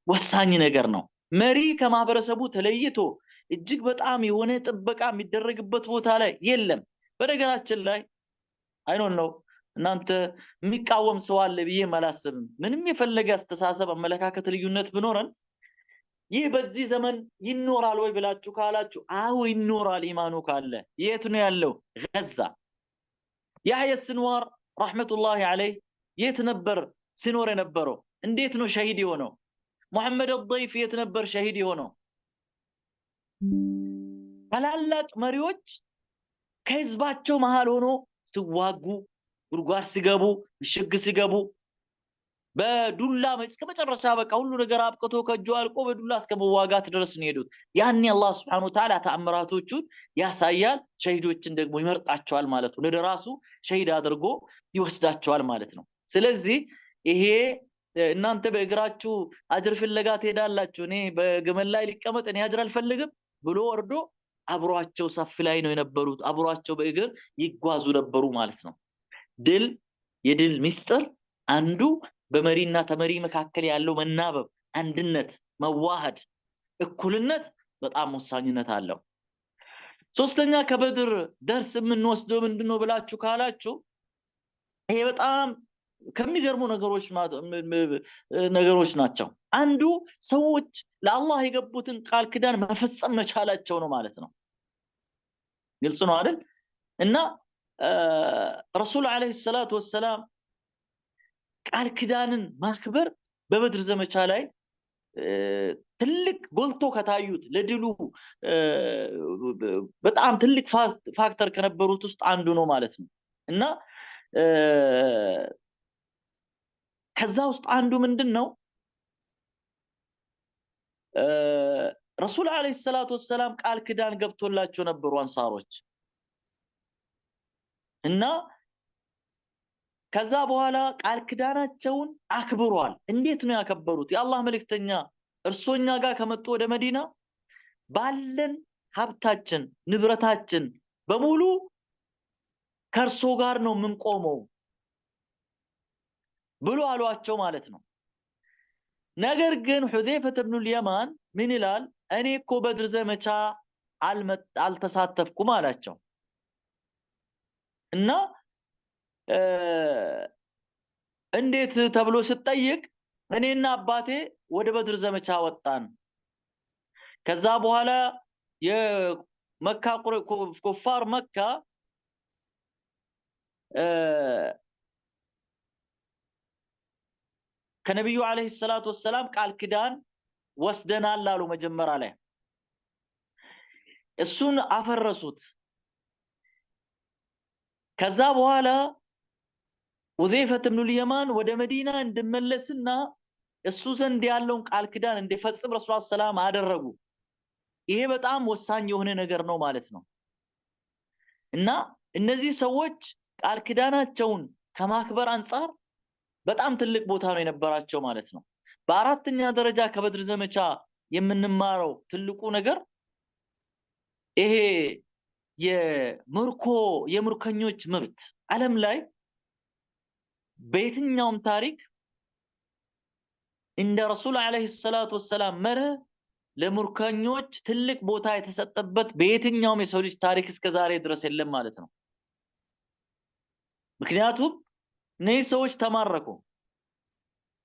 B: ወሳኝ ነገር ነው መሪ ከማህበረሰቡ ተለይቶ እጅግ በጣም የሆነ ጥበቃ የሚደረግበት ቦታ ላይ የለም በነገራችን ላይ አይ ዶንት ኖ እናንተ የሚቃወም ሰው አለ ብዬ ማላስብም ምንም የፈለገ አስተሳሰብ አመለካከት ልዩነት ቢኖረን ይህ በዚህ ዘመን ይኖራል ወይ ብላችሁ ካላችሁ አው ይኖራል ኢማኑ ካለ የት ነው ያለው ገዛ ያህያ ስንዋር ረህመቱላሂ ዐለይሂ የት ነበር ሲኖር የነበረው እንዴት ነው ሸሂድ የሆነው መሐመድ الضيف የት ነበር ሸሂድ የሆነው ታላላቅ መሪዎች ከህዝባቸው መሃል ሆኖ ሲዋጉ ጉርጓር ሲገቡ ሽግ ሲገቡ በዱላ እስከመጨረሻ በቃ ሁሉ ነገር አብቅቶ ከጁ አልቆ በዱላ እስከመዋጋት ድረስ ነው ሄዱት ያኔ አላህ Subhanahu Wa Ta'ala ተአምራቶቹን ያሳያል ሸሂዶችን ደግሞ ይመርጣቸዋል ማለት ነው ለራሱ ሸሂድ አድርጎ ይወስዳቸዋል ማለት ነው ስለዚህ ይሄ እናንተ በእግራችሁ አጅር ፍለጋ ትሄዳላችሁ እኔ በግመል ላይ ሊቀመጥ እኔ አጅር አልፈልግም ብሎ ወርዶ አብሯቸው ሰፍ ላይ ነው የነበሩት አብሯቸው በእግር ይጓዙ ነበሩ ማለት ነው ድል የድል ሚስጥር አንዱ በመሪና ተመሪ መካከል ያለው መናበብ አንድነት መዋሃድ እኩልነት በጣም ወሳኝነት አለው ሶስተኛ ከበድር ደርስ የምንወስደው ምንድነው ብላችሁ ካላችሁ ይሄ በጣም ከሚገርሙ ነገሮች ናቸው አንዱ ሰዎች ለአላህ የገቡትን ቃል ኪዳን መፈጸም መቻላቸው ነው ማለት ነው ግልጽ ነው አይደል እና ረሱል አለይሂ ሰላቱ ወሰለም ቃል ኪዳንን ማክበር በበድር ዘመቻ ላይ ትልቅ ጎልቶ ከታዩት ለድሉ በጣም ትልቅ ፋክተር ከነበሩት ውስጥ አንዱ ነው ማለት ነው እና ከዛ ውስጥ አንዱ ምንድነው ረሱል አለይሂ ሰላቱ ወሰለም ቃል ኪዳን ገብቶላቸው ነበሩ አንሳሮች እና ከዛ በኋላ ቃል ኪዳናቸውን አክብሯል እንዴት ነው ያከበሩት የአላህ መልእክተኛ እርሶኛ ጋር ከመጡ ወደ መዲና ባለን ሀብታችን ንብረታችን በሙሉ ከርሶ ጋር ነው የምንቆመው ብሎ አሏቸው ማለት ነው ነገር ግን ሁዘይፈት ኢብኑ አልየማን ምን ይላል እኔ እኮ በድር ዘመቻ አልተሳተፍኩም አላቸው እና እንዴት ተብሎ ሲጠይቅ እኔና አባቴ ወደ በድር ዘመቻ ወጣን ከዛ በኋላ የመካ ኩፋር መካ ከነብዩ አለይሂ ሰላቱ ወሰለም ቃል ኪዳን ወስደናል አሉ መጀመሪያ ላይ እሱን አፈረሱት ከዛ በኋላ ሁዘይፈት ኢብኑ አልየማን ወደ መዲና እንድመለስና እሱ ዘንድ ያለውን ቃል ኪዳን እንዲፈጽም ረሱል ሰላም አደረጉ ይሄ በጣም ወሳኝ የሆነ ነገር ነው ማለት ነው እና እነዚህ ሰዎች ቃል ኪዳናቸውን ከማክበር አንፃር በጣም ትልቅ ቦታ ነው የነበራቸው ማለት ነው በአራተኛ ደረጃ ከበድር ዘመቻ የምንማረው ትልቁ ነገር ይሄ የምርኮኞች መብት ዓለም ላይ በየትኛውም ታሪክ እንደ ረሱል አለይሂ ሰላቱ ወሰለም መርህ ለምርኮኞች ትልቅ ቦታ የተሰጠበት በየትኛውም የሰው ልጅ ታሪክ እስከ ዛሬ ድረስ የለም ማለት ነው ምክንያቱም እነዚህ ሰዎች ተማረኩ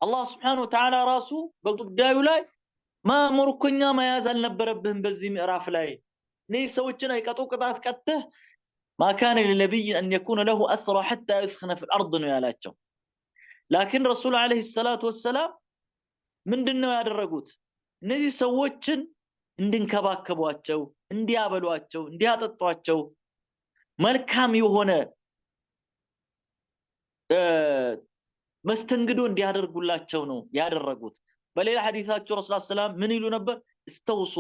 B: አላህ Subhanahu Wa Ta'ala ራሱ በጉዳዩ ላይ ምርኮኛ መያዝ አልነበረብህም በዚህ ምዕራፍ ላይ እነዚህ ሰዎችን አይቀጡ ቅጣት ቀጥተህ ما كان للنبي أن يكون له أسرى حتى يثخن في الأرض ነው ያላቸው لكن رسول عليه الصلاة والسلام ምንድነው ያደረጉት እነዚህ ሰዎችን እንድንከባከቧቸው እንዲያበሏቸው እንዲያጠጧቸው መልካም የሆነ መስተንግዶ እንዲያደርጉላቸው ነው ያደረጉት በሌላ ሐዲሳቸው ረሱል ሰላም ምን ይሉ ነበር استوص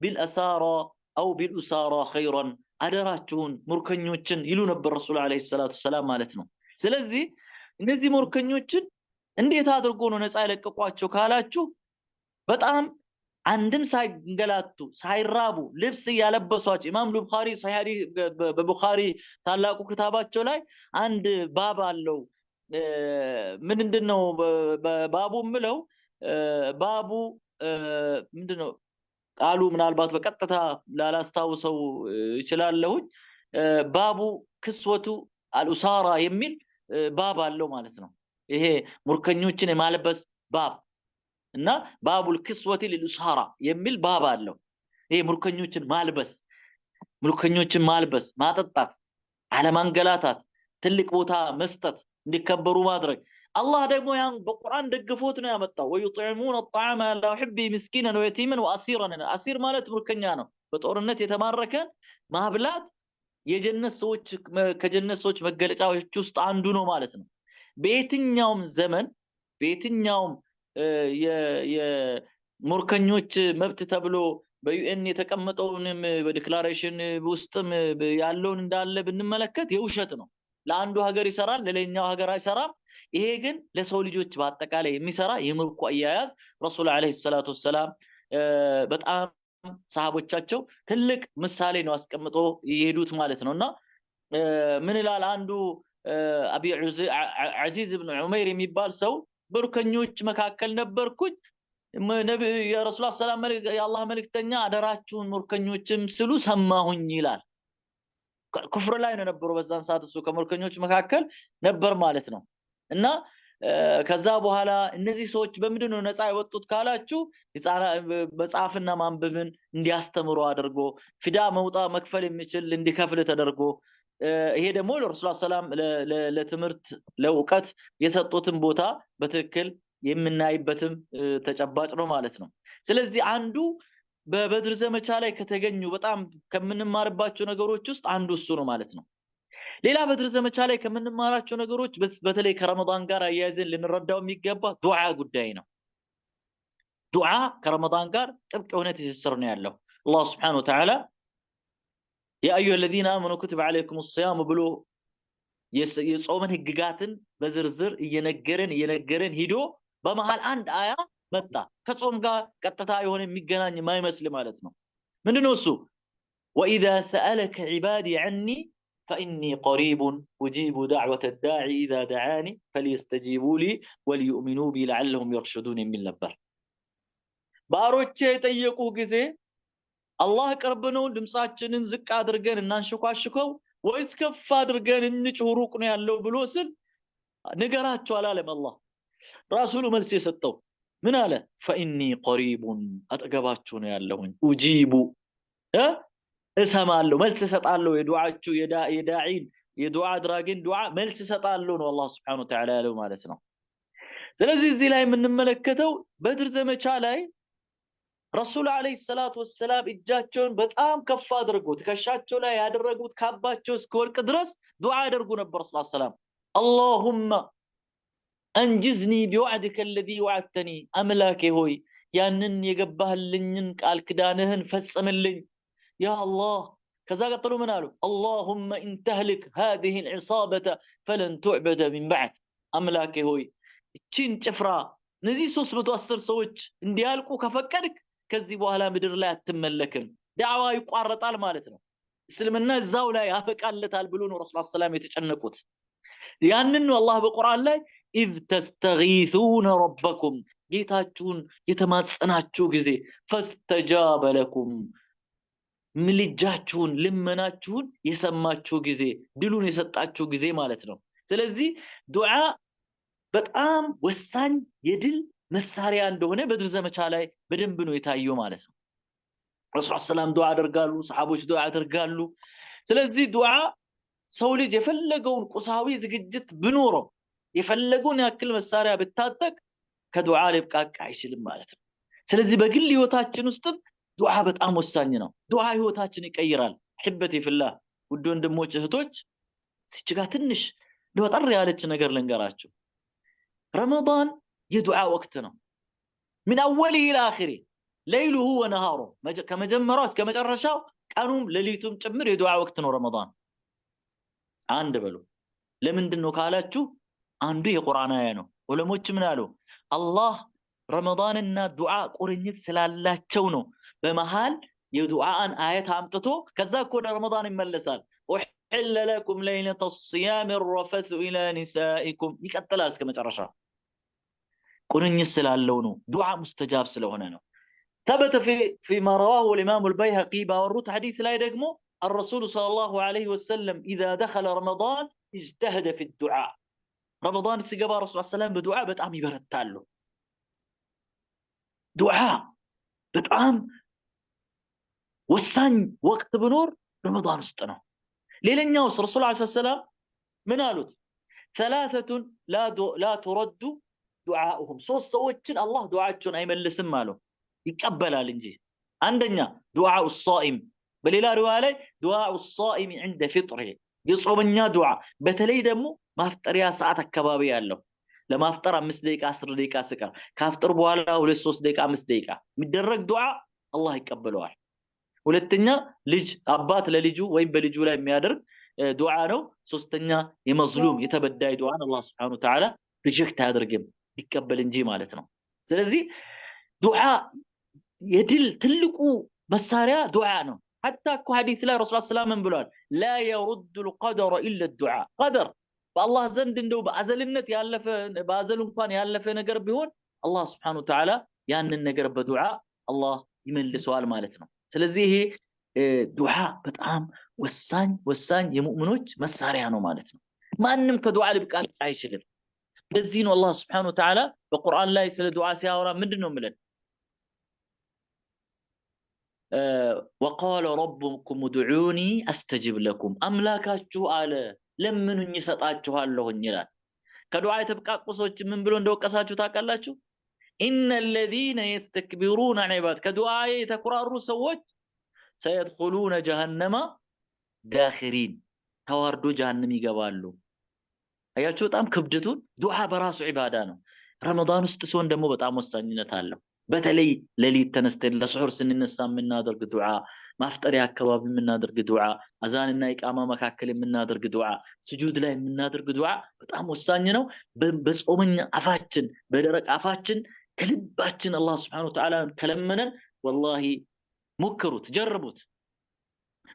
B: بالاسارى او بالاسارى خيرا አደራችሁን ሙርከኞችን ይሉ ነበር ረሱል አለይሂ ሰላቱ ሰላም ማለት ነው ስለዚህ እነዚህ ሙርከኞችን እንዴት አድርጎ ነው ነፃ ያለቀቋቸው ካላችሁ በጣም አንድም ሳይንገላቱ ሳይራቡ ልብስ ያለበሷቸው ኢማም ቡኻሪ ሰሂህ በቡኻሪ ታላቁ ክታባቸው ላይ አንድ ባብ አለው ምንድነው ባቡ ምለው ባቡ ምንድነው ቃሉ ምናልባት በቀጥታ ላላስታውሰው ይችላልው ባቡ ክስወቱ አልኡሳራ የሚል ባብ አለው ማለት ነው ይሄ ሙርከኞችን የማልበስ ባብ እና ባቡል ክስወቲ ለልኡሳራ የሚል ባብ አለው ይሄ ሙርከኞችን ማልበስ ማጠጣት አለማንገላታት ትልቅ ቦታ መስጠት እንዲከበሩ ማድረግ አላህ ደግሞ ያን በቁርአን ደግፎት ነው ያመጣው ወይطعمون الطعام على حبه مسكينا ويتيما واسيرا اسير ማለት ሙርከኛ ነው በጦርነት የተማረከ ማብላት የጀነት ሰዎች ከጀነት ሰዎች መገለጫዎች ውስጥ አንዱ ነው ማለት ነው በየትኛውም ዘመን በየትኛውም የሙርከኞች መብት ተብሎ በዩኤን የተቀመጠውንም በዲክላሬሽን ውስጥም ያለውን እንዳለ ብንመለከት የውሸት ነው ለአንዱ ሀገር ይሰራል ለሌላኛው ሀገር አይሰራም ይሄ ግን ለሰው ልጆች በአጠቃላይ የሚሰራ የምርኮ አያያዝ ረሱል አለይሂ ሰላቱ ወሰለም በጣም ሰሃቦቻቸው ትልቅ ምሳሌ ነው አስቀምጦ ይሄዱት ማለት ነውና ምን ይላል አንዱ አቢ አዚዝ ኢብኑ ዑመይር የሚባል ሰው በርከኞች መካከል ነበርኩኝ ነብዩ የረሱል ሰለላሁ ዐለይሂ ወሰለም የአላህ መልእክተኛ አደራችሁን ሙርከኞችም ስሉ ሰማሁኝ ይላል ኩፍር ላይ ነው ነበሩ በዛን ሰዓት እሱ ከሙርከኞች መካከል ነበር ማለት ነው እና ከዛ በኋላ እነዚህ ሰዎች በምንድነው ነፃ ያወጡት ካላችሁ መጽሐፍና ማንበብን እንዲያስተምሩ አድርጎ ፊዳ መውጣ መክፈል የሚችል እንዲከፍል ተደርጎ ይሄ ደግሞ ለረሱል ሰላም ለትምህርት ለውቀት የሰጡትን ቦታ በትክክል የምናይበትም ተጨባጭ ነው ማለት ነው ስለዚህ አንዱ በበድር ዘመቻ ላይ ከተገኙ በጣም ከምንማርባቸው ነገሮች ውስጥ አንዱ እሱ ነው ማለት ነው ሌላ በድር ዘመቻ ላይ ከምንማራቸው ነገሮች በተለይ ከረመዳን ጋር አያይዘን ልንረዳው የሚገባ ዱዓ ጉዳይ ነው። ዱዓ ከረመዳን ጋር ጥብቅ የሆነ ትስስር ነው ያለው። አላህ Subhanahu Wa Ta'ala ያ አዩሀ الذين آمنوا كتب عليكم الصيام ብሎ የጾምን ህግጋትን በዝርዝር እየነገረን ሂዶ በመሃል አንድ አያ መጣ ከጾም ጋር ቀጥታ የሆነ የሚገናኝ ማይመስል ማለት ነው። ምንድነው እሱ? وإذا سألك عبادي عني فإني قريب أجيب دعوة الداعي إذا دعاني فليستجيبوا لي وليؤمنوا بي لعلهم يرشدون من ነበር። ባሮቼ የጠየቁ ጊዜ አላህ ቅርብ ነው ድምጻችንን ዝቅ አድርገን እናንሽኳሽከው ወይስ ከፍ አድርገን እንጭሁ ሩቅ ነው ያለው ብሎ ስል ንገራቸው አላለም አላህ። ራሱሉ መልስ የሰጠው ምን አለ? فإني قريب አጠገባችሁ ነው ያለሁኝ أجيب እሰማለሁ መልስ እሰጣለሁ የዱዓችሁ የዳዒን የዱዓ አድራጊን ዱዓ መልስ እሰጣለሁ ነው አላህ Subhanahu Wa Ta'ala ያለው ማለት ነው። ስለዚህ እዚህ ላይ የምንመለከተው በድር ዘመቻ ላይ ረሱል አለይሂ ሰላቱ ወሰላም እጃቸውን በጣም ከፍ አድርገው ትከሻቸው ላይ ያደረጉት ካባቸው እስከ ወርቅ ድረስ ዱዓ ያደርጉ ነበር ሰለላሁ ዐለይሂ ወሰለም። اللهم انجزني بوعدك الذي وعدتني አምላኬ ሆይ ያንን የገባህልኝን ቃል ክዳንህን ፈጽምልኝ يا الله كذا قالوا من قالوا اللهم ان تهلك هذه العصابه فلن تعبد من بعد املاكي هوي እቺን ጭፍራ እነዚህ 310 ሰዎች እንዲያልቁ ከፈቀድክ ከዚህ በኋላ ምድር ላይ አትመለክም ዳዕዋ ይቋረጣል ማለት ነው። እስልምና እዛው ላይ ያፈቃለታል ብሎ ነው ረሱል ሰለላሁ ዐለይሂ ወሰለም የተጨነቁት። ያንን ነው አላህ በቁርአን ላይ اذ تستغيثون ربكم ጌታችሁን የተማጸናችሁ ጊዜ فاستجاب لكم ምልጃችሁን ልመናችሁን የሰማችሁ ጊዜ ድሉን የሰጣችሁ ጊዜ ማለት ነው። ስለዚህ ዱዓ በጣም ወሳኝ የድል መሳሪያ እንደሆነ በድር ዘመቻ ላይ በደንብ ነው የታየው ማለት ነው። ረሱል ሰላም ዱዓ አደርጋሉ፣ ሰሃቦች ዱዓ አደርጋሉ። ስለዚህ ዱዓ ሰው ልጅ የፈለገውን ቁሳዊ ዝግጅት ቢኖረው የፈለገውን ያክል መሳሪያ ብታጠቅ ከዱዓ ሊብቃቃ አይችልም ማለት ነው። ስለዚህ በግል ህይወታችን ውስጥም ዱዓ በጣም ወሳኝ ነው። ዱዓ ህይወታችን ይቀይራል። حبتي في الله ውድ ወንድሞች እህቶች ሲችጋ ትንሽ ለወጠር ያለች ነገር ልንገራችሁ። ረመዳን የዱዓ ወቅት ነው። من اوله الى اخره ليله ونهاره ከመጀመሪያው እስከ መጨረሻው ቀኑም ሌሊቱም ጭምር የዱዓ ወቅት ነው ረመዳን። አንድ በሉ ለምንድን ነው ካላችሁ አንዱ የቁርአን አያ ነው። ዑለሞች ምን አሉ? አላህ ረመዳንና ዱዓ ቁርኝት ስላላቸው ነው በመሃል የዱዓን አያት አምጥቶ ከዛ እኮ ወደ ረመዳን ይመለሳል። وحل لكم ليلة الصيام الرفث إلى نسائكم ይቀጥላል እስከ መጨረሻ ቁርኝት ስላለው ነው። ዱዓ ሙስተጃብ ስለሆነ ነው። ثبت فيما رواه الإمام البيهقي باوروت حديث لا يدقمو الرسول صلى الله عليه وسلم إذا دخل رمضان اجتهد في الدعاء. رمضان سيقبا رسول الله صلى الله عليه وسلم بدعاء بتقام يبرتالو دعاء بتقام ወሳኝ ወቅት ቢኖር ረመዳን ውስጥ ነው። ሌላኛው ረሱል አለይሂ ሰላም ምን አሉት? ثلاثه لا ترد دعاؤهم ሶስት ሰዎችን አላህ ዱዓቸውን አይመልስም አሉ ይቀበላል እንጂ። አንደኛ ዱዓኡ الصائم በሌላ ሪዋያ ላይ ዱዓኡ الصائم عند فطره የጾመኛ ዱዓ በተለይ ደግሞ ማፍጠሪያ ሰዓት አካባቢ ያለው ለማፍጠር 5 ደቂቃ 10 ደቂቃ ስቀር ካፍጠር በኋላ 2 3 ደቂቃ 5 ደቂቃ የሚደረግ ዱዓ አላህ ይቀበለዋል። ሁለተኛ ልጅ አባት ለልጁ ወይም በልጁ ላይ የሚያደርግ ዱዓ ነው። ሶስተኛ የመዝሉም የተበዳይ ዱዓን አላህ Subhanahu Wa Ta'ala ሪጀክት አያደርግም ይቀበል እንጂ ማለት ነው። ስለዚህ ዱዓ የድል ትልቁ መሳሪያ ዱዓ ነው። حتى እኮ ሐዲስ ላይ ረሱል ሰለላሁ ዐለይሂ ወሰለም ብለዋል لا يرد القدر الا الدعاء قدر በአላህ ዘንድ እንደው በአዘልነት ያለፈ በአዘል እንኳን ያለፈ ነገር ቢሆን አላህ Subhanahu Wa Ta'ala ያንን ነገር በዱዓ አላህ ይመልሰዋል ማለት ነው። ስለዚህ ይሄ ዱዓ በጣም ወሳኝ የሙእሚኖች መሳሪያ ነው ማለት ነው። ማንንም ከዱዓ ሊብቃቃ አይችልም። ለዚህ ነው አላህ Subhanahu Wa Ta'ala በቁርአን ላይ ስለ ዱዓ ሲያወራ ምንድነው የሚለን? وقال ربكم ادعوني استجب لكم አምላካችሁ አለ ለምኑኝ እሰጣችኋለሁኝ ይላል። ከዱዓ የተብቃቁ ሰዎች ምን ብሎ እንደወቀሳችሁ ታውቃላችሁ? إن الذين يستكبرون عن عبادة كدعاء يتكرروا سوت سيدخلون جهنم داخرين ተዋርዶ ጀሃነም ይገባሉ። አያችሁ በጣም ክብደቱን። ዱዓ በራሱ ዒባዳ ነው። ረመዳን ውስጥ ሲሆን ደግሞ በጣም ወሳኝነት አለው። በተለይ ሌሊት ተነስተን ለሱሑር ስንነሳ የምናደርግ ዱዓ፣ ማፍጠሪያ አካባቢ የምናደርግ ዱዓ፣ አዛንና ኢቃማ መካከል የምናደርግ ዱዓ፣ ስጁድ ላይ የምናደርግ ዱዓ በጣም ወሳኝ ነው። በጾመኛ አፋችን በደረቅ አፋችን ከልባችን አላህ Subhanahu Wa Ta'ala ከለመነን ወላሂ ሞክሩት፣ ጀርቡት።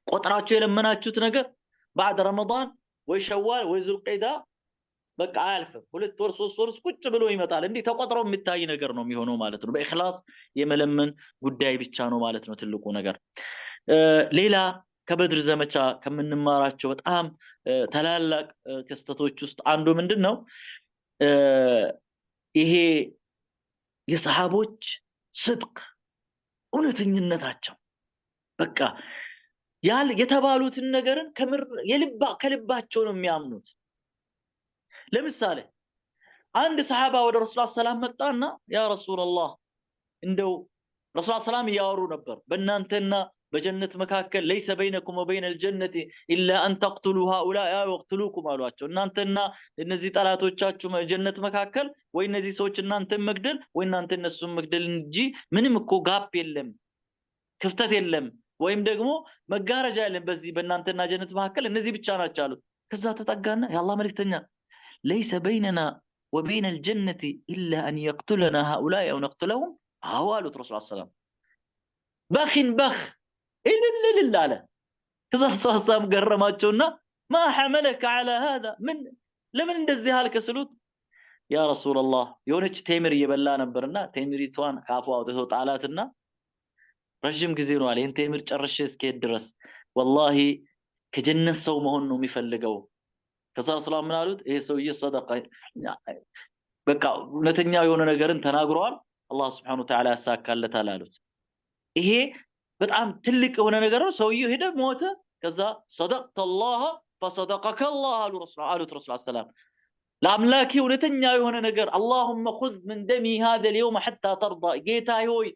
B: ቆጥራችሁ የለመናችሁት ነገር بعد رمضان ወይ ሸዋል ወይ ዙልቂዳ በቃ አያልፍም። 2 ወር 3 ወር ቁጭ ብሎ ይመጣል። እንዴ ተቆጥሮ የሚታይ ነገር ነው የሚሆነው ማለት ነው። በእኽላስ የመለመን ጉዳይ ብቻ ነው ማለት ነው ትልቁ ነገር። ሌላ ከበድር ዘመቻ ከምንማራቸው በጣም ተላላቅ ክስተቶች ውስጥ አንዱ ምንድነው? ይሄ የሰሃቦች ስድቅ እውነተኝነታቸው በቃ የተባሉትን ነገርን ከልባቸው ነው የሚያምኑት። ለምሳሌ አንድ ሰሃባ ወደ ረሱላህ ሰላም መጣና ያ ረሱላህ እንደው ረሱላህ ሰላም ያወሩ ነበር በእናንተና በጀነት መካከል ليس بينكم وبين الجنة الا ان تقتلوا هؤلاء ويقتلوكم አሏቸው። እናንተና እነዚህ ጠላቶቻችሁ ጀነት መካከል ወይ እነዚህ ሰዎች እናንተን መግደል ወይ እናንተ እነሱን መግደል እንጂ ምንም እኮ ጋፕ የለም፣ ክፍተት የለም፣ ወይም ደግሞ መጋረጃ የለም በዚህ በእናንተና ጀነት መካከል እነዚህ ብቻ ናቸው አሉት። ከዛ ተጠጋና የአላህ መልእክተኛ ليس بيننا وبين الجنة إلا أن يقتلنا هؤلاء أو نقتلهم هوالوا رسول الله صلى الله عليه وسلم بخ إلا لا كذا رسول الله صلى الله عليه وسلم قرماتشونا ما حملك على هذا لمن اندزي هالك سلوت يا رسول الله يونج تيمر يبلا نبرنا تيمري توان كافوا أو تعالاتنا رجم كزينو عليه تيمر ترشي سكيت درس والله كجنة صومهن ومفلقوا ከዛ ሰላም ምን አሉት? ይሄ ሰውዬ ሰደቃ በቃ እውነተኛው የሆነ ነገርን ተናግሯል፣ አላህ Subhanahu Wa Ta'ala ያሳካለታል አሉት። ይሄ በጣም ትልቅ የሆነ ነገር ነው። ሰውዬው ሄደ ሞተ። ከዛ صدقت الله فصدقك الله አሉት ረሱል ሰላም። ለአምላኬ እውነተኛው የሆነ ነገር اللهم خذ من دمي هذا اليوم حتى ترضى ጌታዬ ሆይ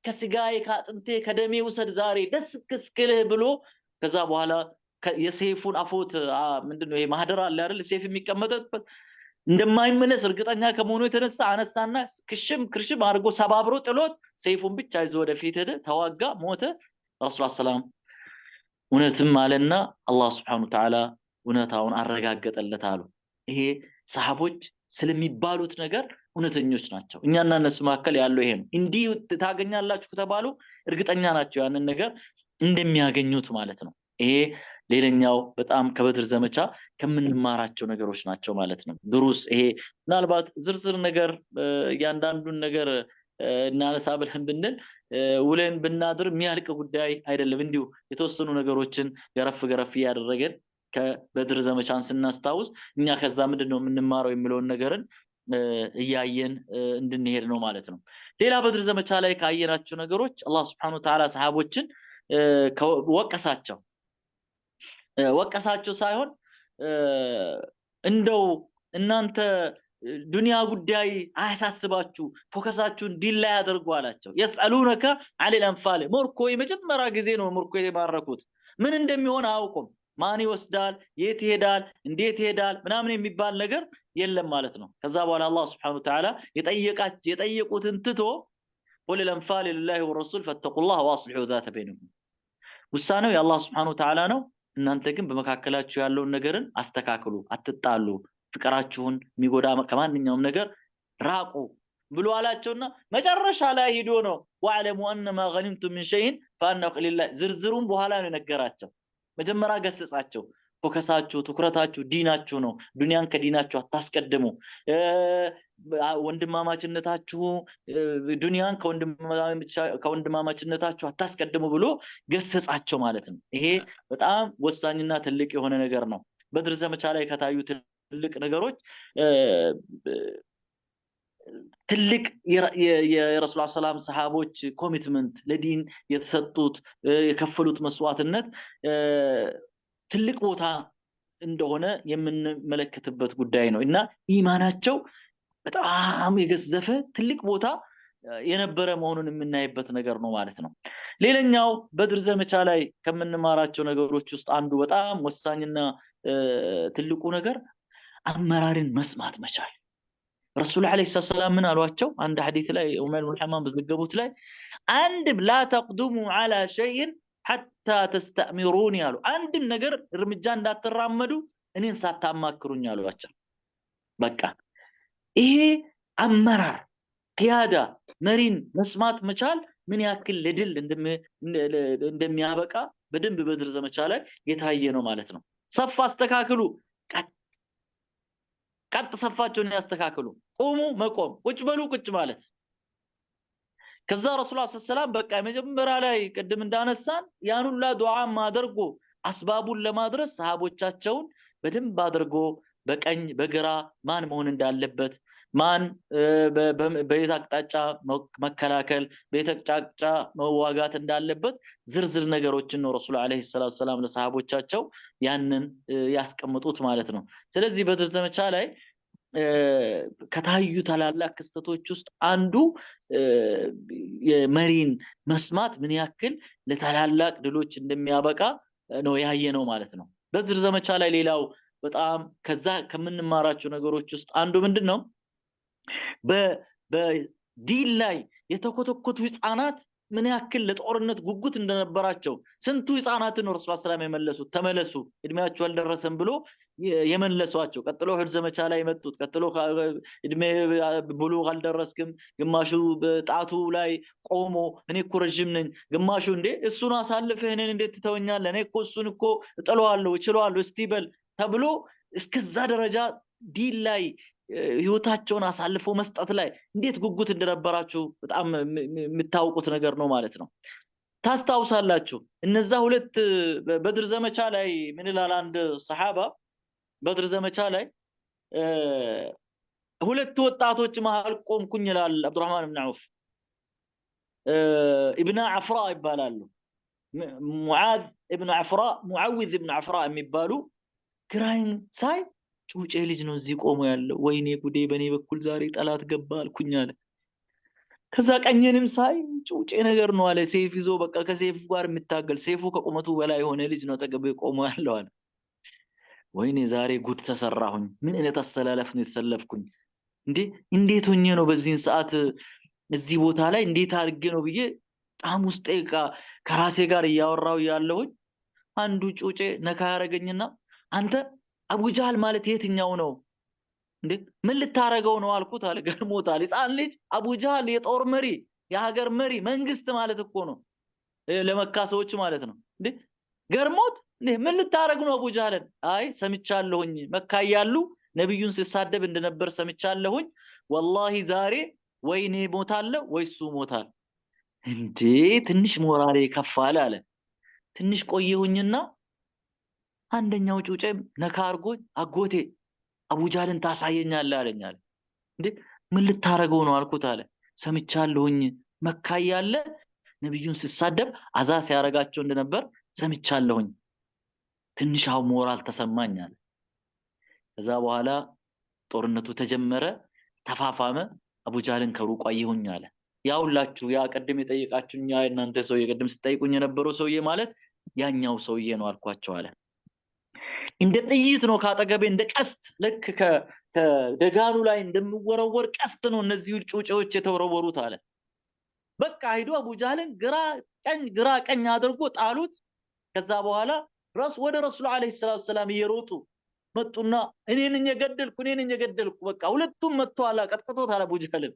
B: ከስጋዬ ከአጥንቴ ከደሜ ውሰድ ዛሬ ደስ እስክልህ ብሎ ከዛ በኋላ የሰይፉን አፎት ምንድነው ይሄ ማህደር አለ አይደል? ሰይፍ የሚቀመጥበት እንደማይመለስ እርግጠኛ ከመሆኑ የተነሳ አነሳና ክርሽም አድርጎ ሰባብሮ ጥሎት ሰይፉን ብቻ ይዞ ወደፊት ሄደ፣ ተዋጋ፣ ሞተ። ረሱላህ ሰላም እውነትም አለና አላህ Subhanahu Wa Ta'ala እውነታውን አረጋገጠለት አሉ። ይሄ ሰሃቦች ስለሚባሉት ነገር እውነተኞች ናቸው። እኛና እነሱ መካከል ያለው ይሄ ነው። እንዲህ ታገኛላችሁ ከተባሉ እርግጠኛ ናቸው ያንን ነገር እንደሚያገኙት ማለት ነው። ይሄ ሌላኛው በጣም ከበድር ዘመቻ ከምንማራቸው ነገሮች ናቸው ማለት ነው። ድሩስ ይሄ ምናልባት ዝርዝር ነገር ያንዳንዱን ነገር እናነሳ ብለን ብንል ውለን ብናድር የሚያልቅ ጉዳይ አይደለም። እንዲሁ የተወሰኑ ነገሮችን ገረፍ ያደረገን ከበድር ዘመቻን ስናስታውስ እኛ ከዛ ምንድነው የምንማረው የሚለውን ነገርን እያየን እንድንሄድ ነው ማለት ነው። ሌላ በድር ዘመቻ ላይ ካየናቸው ነገሮች አላህ Subhanahu Wa Ta'ala ሰሃቦችን ወቀሳቸው ሳይሆን እንደው እናንተ ዱንያ ጉዳይ አያሳስባችሁ ፎከሳችሁን ዲላ ያደርጉ አላቸው። يسألونك عن الأنفال ሞርኮ የመጀመሪያ ጊዜ ነው ሞርኮ የማረኩት። ምን እንደሚሆን አያውቁም። ማን ይወስዳል፣ የት ይሄዳል፣ እንዴት ይሄዳል ምናምን የሚባል ነገር የለም ማለት ነው። ከዛ በኋላ አላህ Subhanahu Wa Ta'ala የጠየቁትን ትቶ قل الأنفال لله والرسول فاتقوا الله واصلحوا ذات بينكم ውሳኔው የአላህ Subhanahu Wa Ta'ala ነው። እናንተ ግን በመካከላችሁ ያለውን ነገርን አስተካክሉ፣ አትጣሉ፣ ፍቅራችሁን የሚጎዳ ከማንኛውም ነገር ራቁ ብሎ አላቸውና መጨረሻ ላይ ሄዶ ነው ወአለሙ انما غنمتم من شيء فانه لله ዝርዝሩን በኋላ ነው ነገራቸው። መጀመሪያ ገሰጻቸው። ፎከሳችሁ ትኩረታችሁ ዲናችሁ ነው፣ ዱንያን ከዲናችሁ አታስቀድሙ፣ ወንድማማችነታችሁ ዱንያን ከወንድማማችነታችሁ አታስቀድሙ ብሎ ገሰጻቸው ማለት ነው። ይሄ በጣም ወሳኝና ትልቅ የሆነ ነገር ነው። በድር ዘመቻ ላይ ከታዩ ትልቅ ነገሮች ትልቅ የረሱል ሰላም ሰሃቦች ኮሚትመንት ለዲን የተሰጡት የከፈሉት መስዋዕትነት ትልቅ ቦታ እንደሆነ የምንመለከትበት ጉዳይ ነው እና ኢማናቸው በጣም የገዘፈ ትልቅ ቦታ የነበረ መሆኑን የምናይበት ነገር ነው ማለት ነው። ሌላኛው በድር ዘመቻ ላይ ከምንማራቸው ነገሮች ውስጥ አንዱ በጣም ወሳኝና ትልቁ ነገር አመራርን መስማት መቻል። ረሱል አለይሂ ሰላም ምን አሏቸው? አንድ ሐዲስ ላይ ዑመር ኢብኑ ሐማም በዘገቡት ላይ አንድም ላ ተቅዱሙ ዐላ ሸይን ሐታ ተስተእሚሩኒ አሉ። አንድም ነገር እርምጃ እንዳትራመዱ እኔን ሳታማክሩኝ አሏቸው። በቃ ይሄ አመራር ቂያዳ መሪን መስማት መቻል ምን ያክል ለድል እንደሚያበቃ በደንብ በድር ዘመቻ ላይ የታየ ነው ማለት ነው። ሰፍ አስተካክሉ፣ ቀጥ ሰፋቸውን ያስተካክሉ፣ ቆሙ መቆም፣ ቁጭ በሉ ቁጭ ማለት። ከዛ ረሱል ሰለላሁ በቃ መጀመሪያ ላይ ቅድም እንዳነሳን ያን ሁላ ዱዓ ማድርጎ አስባቡን ለማድረስ ሰሃቦቻቸውን በደንብ አድርጎ በቀኝ በግራ ማን መሆን እንዳለበት ማን በየት አቅጣጫ መከላከል በየት አቅጣጫ መዋጋት እንዳለበት ዝርዝር ነገሮችን ነው ረሱል አለይሂ ሰላቱ ሰላም ለሰሃቦቻቸው ያንን ያስቀምጡት ማለት ነው። ስለዚህ በድር ዘመቻ ላይ ከታዩ ታላላቅ ክስተቶች ውስጥ አንዱ የመሪን መስማት ምን ያክል ለታላላቅ ድሎች እንደሚያበቃ ነው ያየነው ማለት ነው። በድር ዘመቻ ላይ ሌላው በጣም ከዛ ከምንማራቸው ነገሮች ውስጥ አንዱ ምንድነው? በዲን ላይ የተኮተኮቱ ህፃናት ምን ያክል ለጦርነት ጉጉት እንደነበራቸው ስንቱ ህፃናትን ነው ረሱል ሰለላሁ የመለሱት። ተመለሱ እድሜያቸው አልደረሰም ብሎ የመለሷቸው። ቀጥሎ ኡሁድ ዘመቻ ላይ መጡት። ቀጥሎ እድሜ ብሉግ አልደረስክም፣ ግማሹ በጣቱ ላይ ቆሞ እኔ እኮ ረጅም ነኝ፣ ግማሹ እንዴ እሱን አሳልፈህ እኔን እንዴት ትተውኛለህ? እኔ እኮ እሱን እኮ እጥለዋለሁ እችለዋለሁ እስቲ በል ተብሎ እስከዛ ደረጃ ዲን ላይ ህይወታቸውን አሳልፎ መስጠት ላይ እንዴት ጉጉት እንደነበራችሁ በጣም የምታውቁት ነገር ነው ማለት ነው። ታስታውሳላችሁ እነዛ ሁለት በድር ዘመቻ ላይ ምን ይላል አንድ ሰሃባ በድር ዘመቻ ላይ ሁለት ወጣቶች መሃል ቆምኩኝ ይላል አብዱራህማን ኢብኑ ዐውፍ ኢብኑ ዐፍራ ይባላሉ። ሙዓዝ ኢብኑ ዐፍራ ሙዓዊዝ ኢብኑ ዐፍራ የሚባሉ ግራይን ሳይ ጩጬ ልጅ ነው እዚህ ቆሞ ያለው፣ ወይኔ ጉዴ በኔ በኩል ዛሬ ጠላት ገባ አልኩኝ አለ። ከዛ ቀኝንም ሳይ ጩጬ ነገር ነው አለ፣ ሰይፍ ይዞ በቃ ከሰይፉ ጋር የሚታገል ሰይፉ ከቁመቱ በላይ የሆነ ልጅ ነው ተገበ ቆሞ ያለው አለ። ወይኔ ዛሬ ጉድ ተሰራሁኝ፣ ምን አይነት አስተላለፍ ነው የተሰለፍኩኝ እንዴ? እንዴት ሆኜ ነው በዚህን ሰዓት እዚህ ቦታ ላይ እንዴት አድርጌ ነው ብዬ ጣም ውስጤ ከራሴ ጋር እያወራው ያለሁኝ አንዱ ጩጬ ነካ ያረገኝና አንተ አቡ ጃህል ማለት የትኛው ነው እንዴ? ምን ልታረገው ነው አልኩት አለ። ገርሞታል። ህፃን ልጅ አቡ ጃህል የጦር መሪ የሀገር መሪ መንግስት ማለት እኮ ነው ለመካ ሰዎች ማለት ነው እንዴ? ገርሞት እንዴ ምን ልታረግ ነው አቡ ጃህልን? አይ ሰምቻለሁኝ መካ ያሉ ነብዩን ሲሳደብ እንደነበር ሰምቻለሁኝ። ወላሂ ዛሬ ወይኔ ሞታለሁ ወይሱ ሞታል። እንዴ ትንሽ ሞራሌ ከፋለ አለ። ትንሽ ቆየሁኝና አንደኛው ጩጬ ነካ አርጎኝ አጎቴ አቡ ጃህልን ታሳየኛለህ አለኝ አለ። እንዴ ምን ልታረገው ነው አልኩት አለ። ሰምቻለሁኝ መካ ያለ ነብዩን ሲሳደብ አዛ ሲያረጋቸው እንደነበር ሰምቻለሁኝ። ትንሽ አው ሞራል ተሰማኝ አለ። ከዛ በኋላ ጦርነቱ ተጀመረ፣ ተፋፋመ። አቡ ጃህልን ከሩቅ አየሁኝ አለ። ያውላችሁ ያ ቀደም የጠየቃችሁኝ ያ እናንተ ሰው የቀደም ሲጠይቁኝ የነበረው ሰውዬ ማለት ያኛው ሰውዬ ነው አልኳቸው አለ። እንደ ጥይት ነው ካጠገቤ እንደ ቀስት ልክ ከደጋኑ ላይ እንደሚወረወር ቀስት ነው እነዚህ ጩጬዎች የተወረወሩት አለ። በቃ ሄዶ አቡ ጃህልን ግራ ቀኝ አድርጎ ጣሉት። ከዛ በኋላ ወደ ረሱል አለይሂ ሰላቱ ሰላም እየሮጡ መጡና እኔ ነኝ የገደልኩ በቃ ሁለቱም መጥተዋል፣ ቀጥቅጦታል አቡ ጃህልን።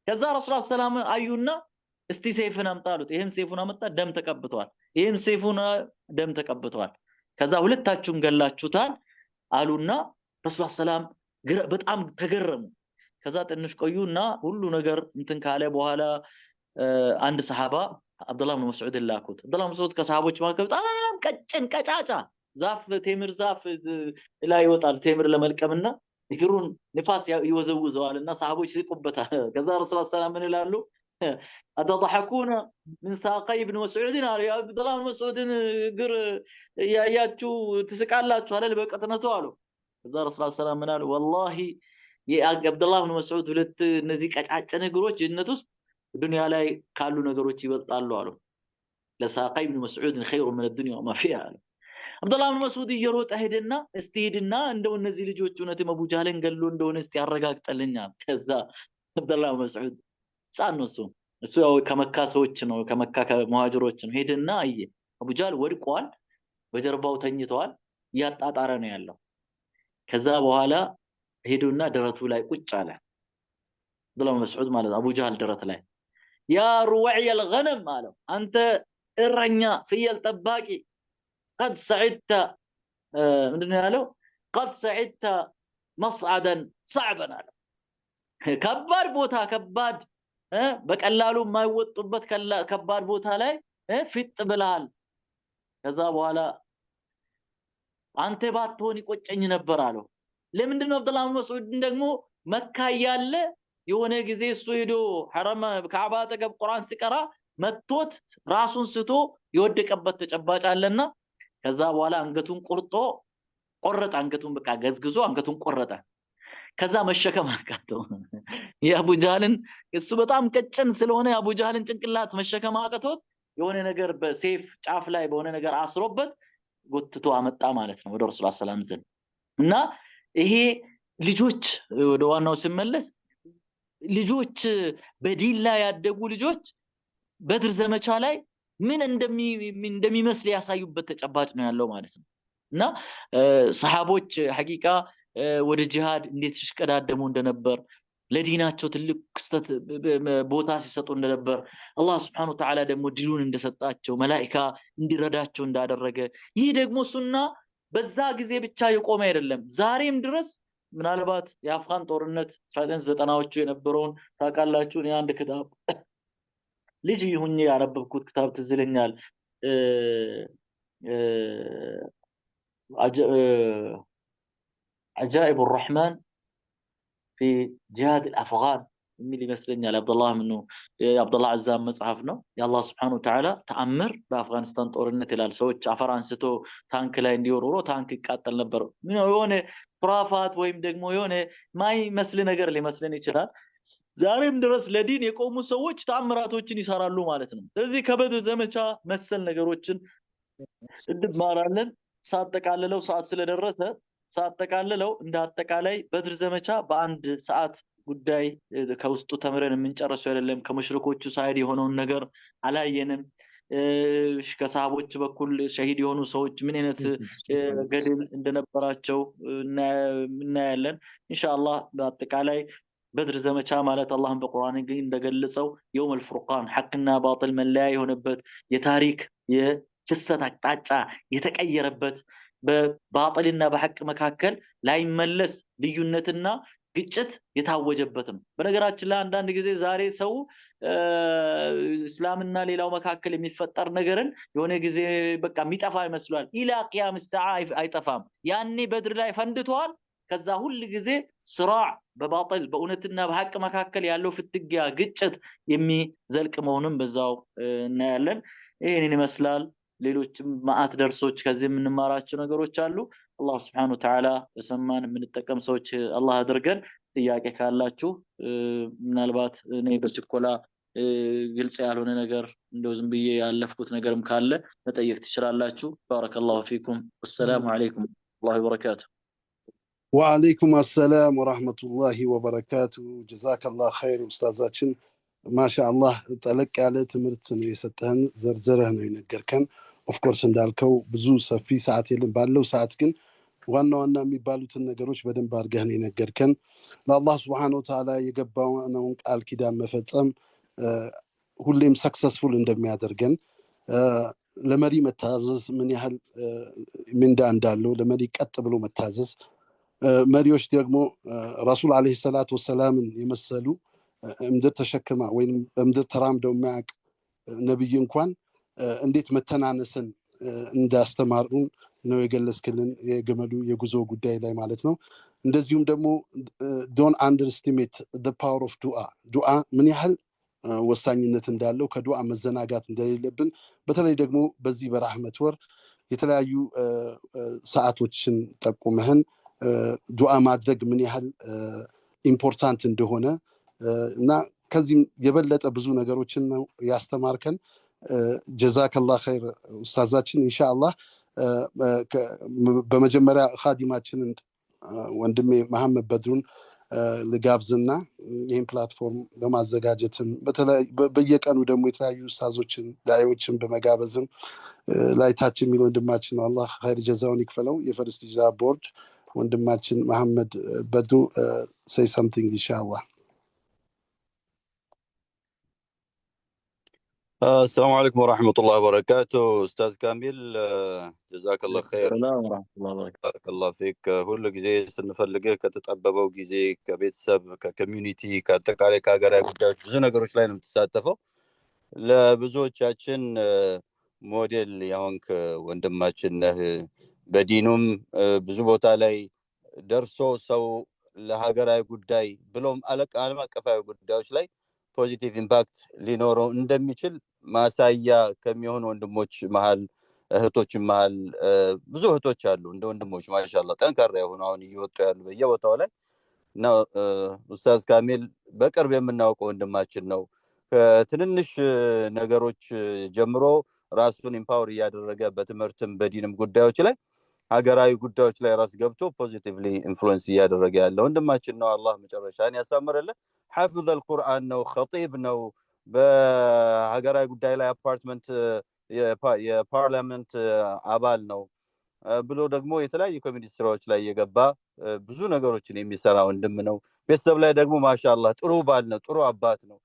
B: ከዛ ረሱል ሰላም አዩና እስቲ ሰይፍን አምጣሉት። ይሄም ሰይፉን አመጣ፣ ደም ተቀብቷል። ይሄም ሰይፉን ደም ተቀብቷል። ከዛ ሁለታችሁም ገላችሁታል አሉና ረሱል ሰላም በጣም ተገረሙ። ከዛ ትንሽ ቆዩና ሁሉ ነገር እንትን ካለ በኋላ አንድ ሰሃባ አብዱላህ ኢብኑ መስዑድ ላኩት። አብዱላህ ኢብኑ መስዑድ ከሰሃቦች መካከል በጣም ቀጭን ቀጫጫ ዛፍ ቴምር ዛፍ ላይ ይወጣል ቴምር ለመልቀምና እግሩን ንፋስ ይወዘውዘዋልና ሰሃቦች ሲቁበታል። ከዛ ረሱል ሰላም ምን ይላሉ? አተضحكون من ساقي ابن مسعود يا عبد الله بن مسعود እግር ያያችሁ ትስቃላችሁ አይደል በቀጥነቱ አሉ። ከዛ ረሱል ሰላም ምን አሉ? والله የአብዱላህ ኢብኑ መስዑድ ሁለት እነዚህ ቀጫጭን እግሮች ጀነት ውስጥ الدنيا ላይ ካሉ ነገሮች ይበልጣሉ አሉ ለሳቀይ ኢብኑ መስዑድ خير من الدنيا وما فيها አብዱላህ ኢብኑ መስዑድ እየሮጠ ሄደና እስቲ ሄድና እንደው እነዚህ ልጆች እውነትም አቡ ጃህልን ገሎ እንደሆነ እስቲ ያረጋግጠልኛል ከዛ አብዱላህ ኢብኑ መስዑድ ጻንነሱ እሱ ያው ከመካ ሰዎች ነው ከመካ ከሙሃጅሮች ነው ሄደና አየ አቡ ጃህል ወድቋል በጀርባው ተኝቷል ያጣጣረ ነው ያለው ከዛ በኋላ ሄዱና ደረቱ ላይ ቁጭ አለ አብዱላህ ኢብኑ መስዑድ ማለት አቡ ጃህል ደረት ላይ ያ ሩዋዕ الغنم አለው አንተ እረኛ ፍየል ጠባቂ قد سعدت ምንድነው ያለው قد سعدت مصعدا صعبا አለው ከባድ ቦታ ከባድ በቀላሉ የማይወጡበት ከባድ ቦታ ላይ ፍጥ ብለሃል ከዛ በኋላ አንተ ባትሆን ይቆጨኝ ነበር አለው ለምንድነው አብዱላህ ኢብኑ መስዑድ ደግሞ መካ ያለ የሆነ ጊዜ እሱ ሄዶ ሐረም ካዕባ ተቀብ ቁርአን ሲቀራ መጥቶት ራሱን ስቶ ይወደቀበት ተጨባጭ አለና ከዛ በኋላ አንገቱን ቆረጠ አንገቱን በቃ ገዝግዞ አንገቱን ቆረጠ ከዛ መሸከም አቃተው የአቡ ጃህልን እሱ በጣም ቀጭን ስለሆነ የአቡ ጃህልን ጭንቅላት መሸከም አቃተው የሆነ ነገር በሴፍ ጫፍ ላይ በሆነ ነገር አስሮበት ጎትቶ አመጣ ማለት ነው ወደ ረሱላህ ሰለላሁ ዐለይሂ ወሰለም እና ይሄ ልጆች ወደ ዋናው ሲመለስ ልጆች በዲላ ያደጉ ልጆች በድር ዘመቻ ላይ ምን እንደሚመስል ያሳዩበት ተጨባጭ ነው ያለው ማለት ነው እና ሰሃቦች ሐቂቃ ወደ ጂሃድ እንዴት ሲሽቀዳደሙ እንደነበር ለዲናቸው ትልቅ ክስተት ቦታ ሲሰጡ እንደነበር አላህ Subhanahu Wa Ta'ala ደግሞ ዲሉን እንደሰጣቸው መላእክታ እንዲረዳቸው እንዳደረገ ይህ ደግሞ ሱና በዛ ጊዜ ብቻ የቆመ አይደለም ዛሬም ድረስ ምናልባት የአፍጋን ጦርነት 1990ዎቹ የነበረውን ታውቃላችሁ አንድ ክታብ ልጅ ይሁን ያነበብኩት ክታብ ትዝለኛል عجائب الرحمن في جهاد الافغان የሚል ይመስለኛል አብዱላህ አዛም መጽሐፍ ነው የአላህ Subhanahu Wa Ta'ala ተአምር በአፍጋኒስታን ጦርነት ይላል ሰዎች አፈር አንስቶ ታንክ ላይ እንዲወርወሩ ታንክ ይቃጠል ነበር የሆነ ፍራፋት ወይም ደግሞ የሆነ ማይ መስል ነገር ሊመስለን ይችላል ዛሬም ድረስ ለዲን የቆሙ ሰዎች ተአምራቶችን ይሰራሉ ማለት ነው ስለዚህ ከበድር ዘመቻ መሰል ነገሮችን እንድማራለን ሳጠቃለለው ሰዓት ስለደረሰ ሳጠቃለለው እንደ አጠቃላይ በድር ዘመቻ በአንድ ሰዓት ጉዳይ ከውስጡ ተምረን የምንጨርሰው አይደለም ከሙሽሪኮቹ ሳይድ የሆነውን ነገር አላየንም ከሰሃቦች በኩል ሸሂድ የሆኑ ሰዎች ምን አይነት ገድል እንደነበራቸው እናያለን ኢንሻአላህ በአጠቃላይ በድር ዘመቻ ማለት አላህን በቁርአን እንደገለጸው يوم الفرقان ሐቅና ባጢል መለያ የሆነበት የታሪክ የፍሰት አቅጣጫ የተቀየረበት በባጢልና በሐቅ መካከል ላይመለስ ልዩነትና ግጭት የታወጀበት ነው በነገራችን ላይ አንዳንድ ጊዜ ዛሬ ሰው እስላምና ሌላው መካከል የሚፈጠር ነገርን የሆነ ጊዜ በቃ የሚጠፋ ይመስላል ኢላ ቂያም الساعه አይጠፋም ያኔ በድር ላይ ፈንድቷል ከዛ ሁሉ ጊዜ ስራዕ በባጢል በእውነትና በሐቅ መካከል ያለው ፍትጊያ ግጭት የሚዘልቅ መሆኑን በዛው እናያለን ይሄንን ይመስላል ሌሎችም ማአት ደርሶች ከዚህ የምንማራቸው ነገሮች አሉ አላህ Subhanahu Wa Ta'ala በሰማን የምንጠቀም ሰዎች አላህ አድርገን ጥያቄ ካላችሁ ምናልባት እኔ በችኮላ ግልጽ ያልሆነ ነገር እንደው ዝም ብዬ ያለፍኩት ነገርም ካለ መጠየቅ ትችላላችሁ ባረከላሁ ፊኩም ወሰላሙ አለይኩም ወራህመቱላሂ ወበረካቱ
A: وعليكم السلام ورحمة الله وبركاته جزاك الله خير أستاذاتشن ما شاء الله طلق على تمرت ነው የሰጠህን ዘርዘረህ ነው የነገርከን ኦፍ ኮርስ እንዳልከው ብዙ ሰፊ ሰዓት የለም ባለው ሰዓት ግን ዋና ዋና የሚባሉትን ነገሮች በደንብ አድርገህ ነው የነገርከን ለአላህ Subhanahu Wa Ta'ala የገባውን ቃል ኪዳን መፈጸም ሁሌም ሰክሰስፉል እንደሚያደርገን ለመሪ መታዘዝ ምን ያህል ምንዳ እንዳለው ለመሪ ቀጥ ብሎ መታዘዝ መሪዎች ደግሞ ረሱል አለይሂ ሰላቱ ወሰላምን የመሰሉ እምድር ተሸክማ ወይም እምድር ተራምደው ማያቅ ነብይ እንኳን እንዴት መተናነስን እንዳስተማሩን ነው የገለጽክልን የገመዱ የጉዞ ጉዳይ ላይ ማለት ነው እንደዚሁም ደግሞ don't underestimate the power of ዱዓ ምን ያህል ወሳኝነት እንዳለው ከዱዓ መዘናጋት እንደሌለብን በተለይ ደግሞ በዚህ በራህመት ወር የተለያዩ ሰዓቶችን ጠቁመህን ዱዓ ማድረግ ምን ያህል ኢምፖርታንት እንደሆነ እና ከዚህም የበለጠ ብዙ ነገሮችን ነው ያስተማርከን። ጀዛከላህ ኸይር ኡስታዛችን። ኢንሻአላህ በመጀመሪያ ኻዲማችንን ወንድሜ መሐመድ በድሩን ልጋብዝና ይህን ፕላትፎርም በማዘጋጀትም በየቀኑ ደግሞ የተለያዩ ኡስታዞችን ዳዒዎችን በመጋበዝም ላይ ታች የሚል ወንድማችን ነው። አላህ ኸይር ጀዛውን ይክፈለው። የፈርስት ሂጅራ ቦርድ ወንድማችን መሐመድ በድሩ say something ኢንሻአላህ።
D: السلام عليكم ورحمة الله وبركاته. أستاذ كامل جزاك الله خير.
B: السلام ورحمة الله وبركاته.
D: بارك الله فيك. ሁሉ ጊዜ ስንፈልግህ ከተጣበበው ጊዜ ከቤተሰብ ከኮሚዩኒቲ ከአጠቃላይ ከሀገራዊ ጉዳዮች ብዙ ነገሮች ላይ ነው የምትሳተፈው። ለብዙዎቻችን ሞዴል የሆንክ ወንድማችን ነህ። በዲኑም ብዙ ቦታ ላይ ደርሶ ሰው ለሀገራዊ ጉዳይ ብሎም ዓለም አቀፋዊ ጉዳዮች ላይ ፖዚቲቭ ኢምፓክት ሊኖረው እንደሚችል ማሳያ ከሚሆኑ ወንድሞች መሃል እህቶች መሃል ብዙ እህቶች አሉ እንደ ወንድሞች ማሻአላህ ጠንካራ የሆኑ አሁን እየወጡ ያሉ በየቦታው ላይ እና ኡስታዝ ካሚል በቅርብ የምናውቀው ወንድማችን ነው። ከትንንሽ ነገሮች ጀምሮ ራሱን ኢምፓወር እያደረገ በትምህርትም በዲንም ጉዳዮች ላይ ሀገራዊ ጉዳዮች ላይ ራስ ገብቶ ፖዚቲቭሊ ኢንፍሉዌንስ እያደረገ ያለ ወንድማችን ነው። አላህ መጨረሻን ያሳምርልን። ሐፊዝ አልቁርአን ነው፣ ኸጢብ ነው። በሀገራዊ ጉዳይ ላይ አፓርትመንት የፓርላመንት አባል ነው ብሎ ደግሞ የተለያዩ ኮሚኒቲ ስራዎች ላይ የገባ ብዙ ነገሮችን የሚሰራ ወንድም ነው። ቤተሰብ ላይ ደግሞ ማሻአላህ ጥሩ ባል ነው፣ ጥሩ አባት ነው።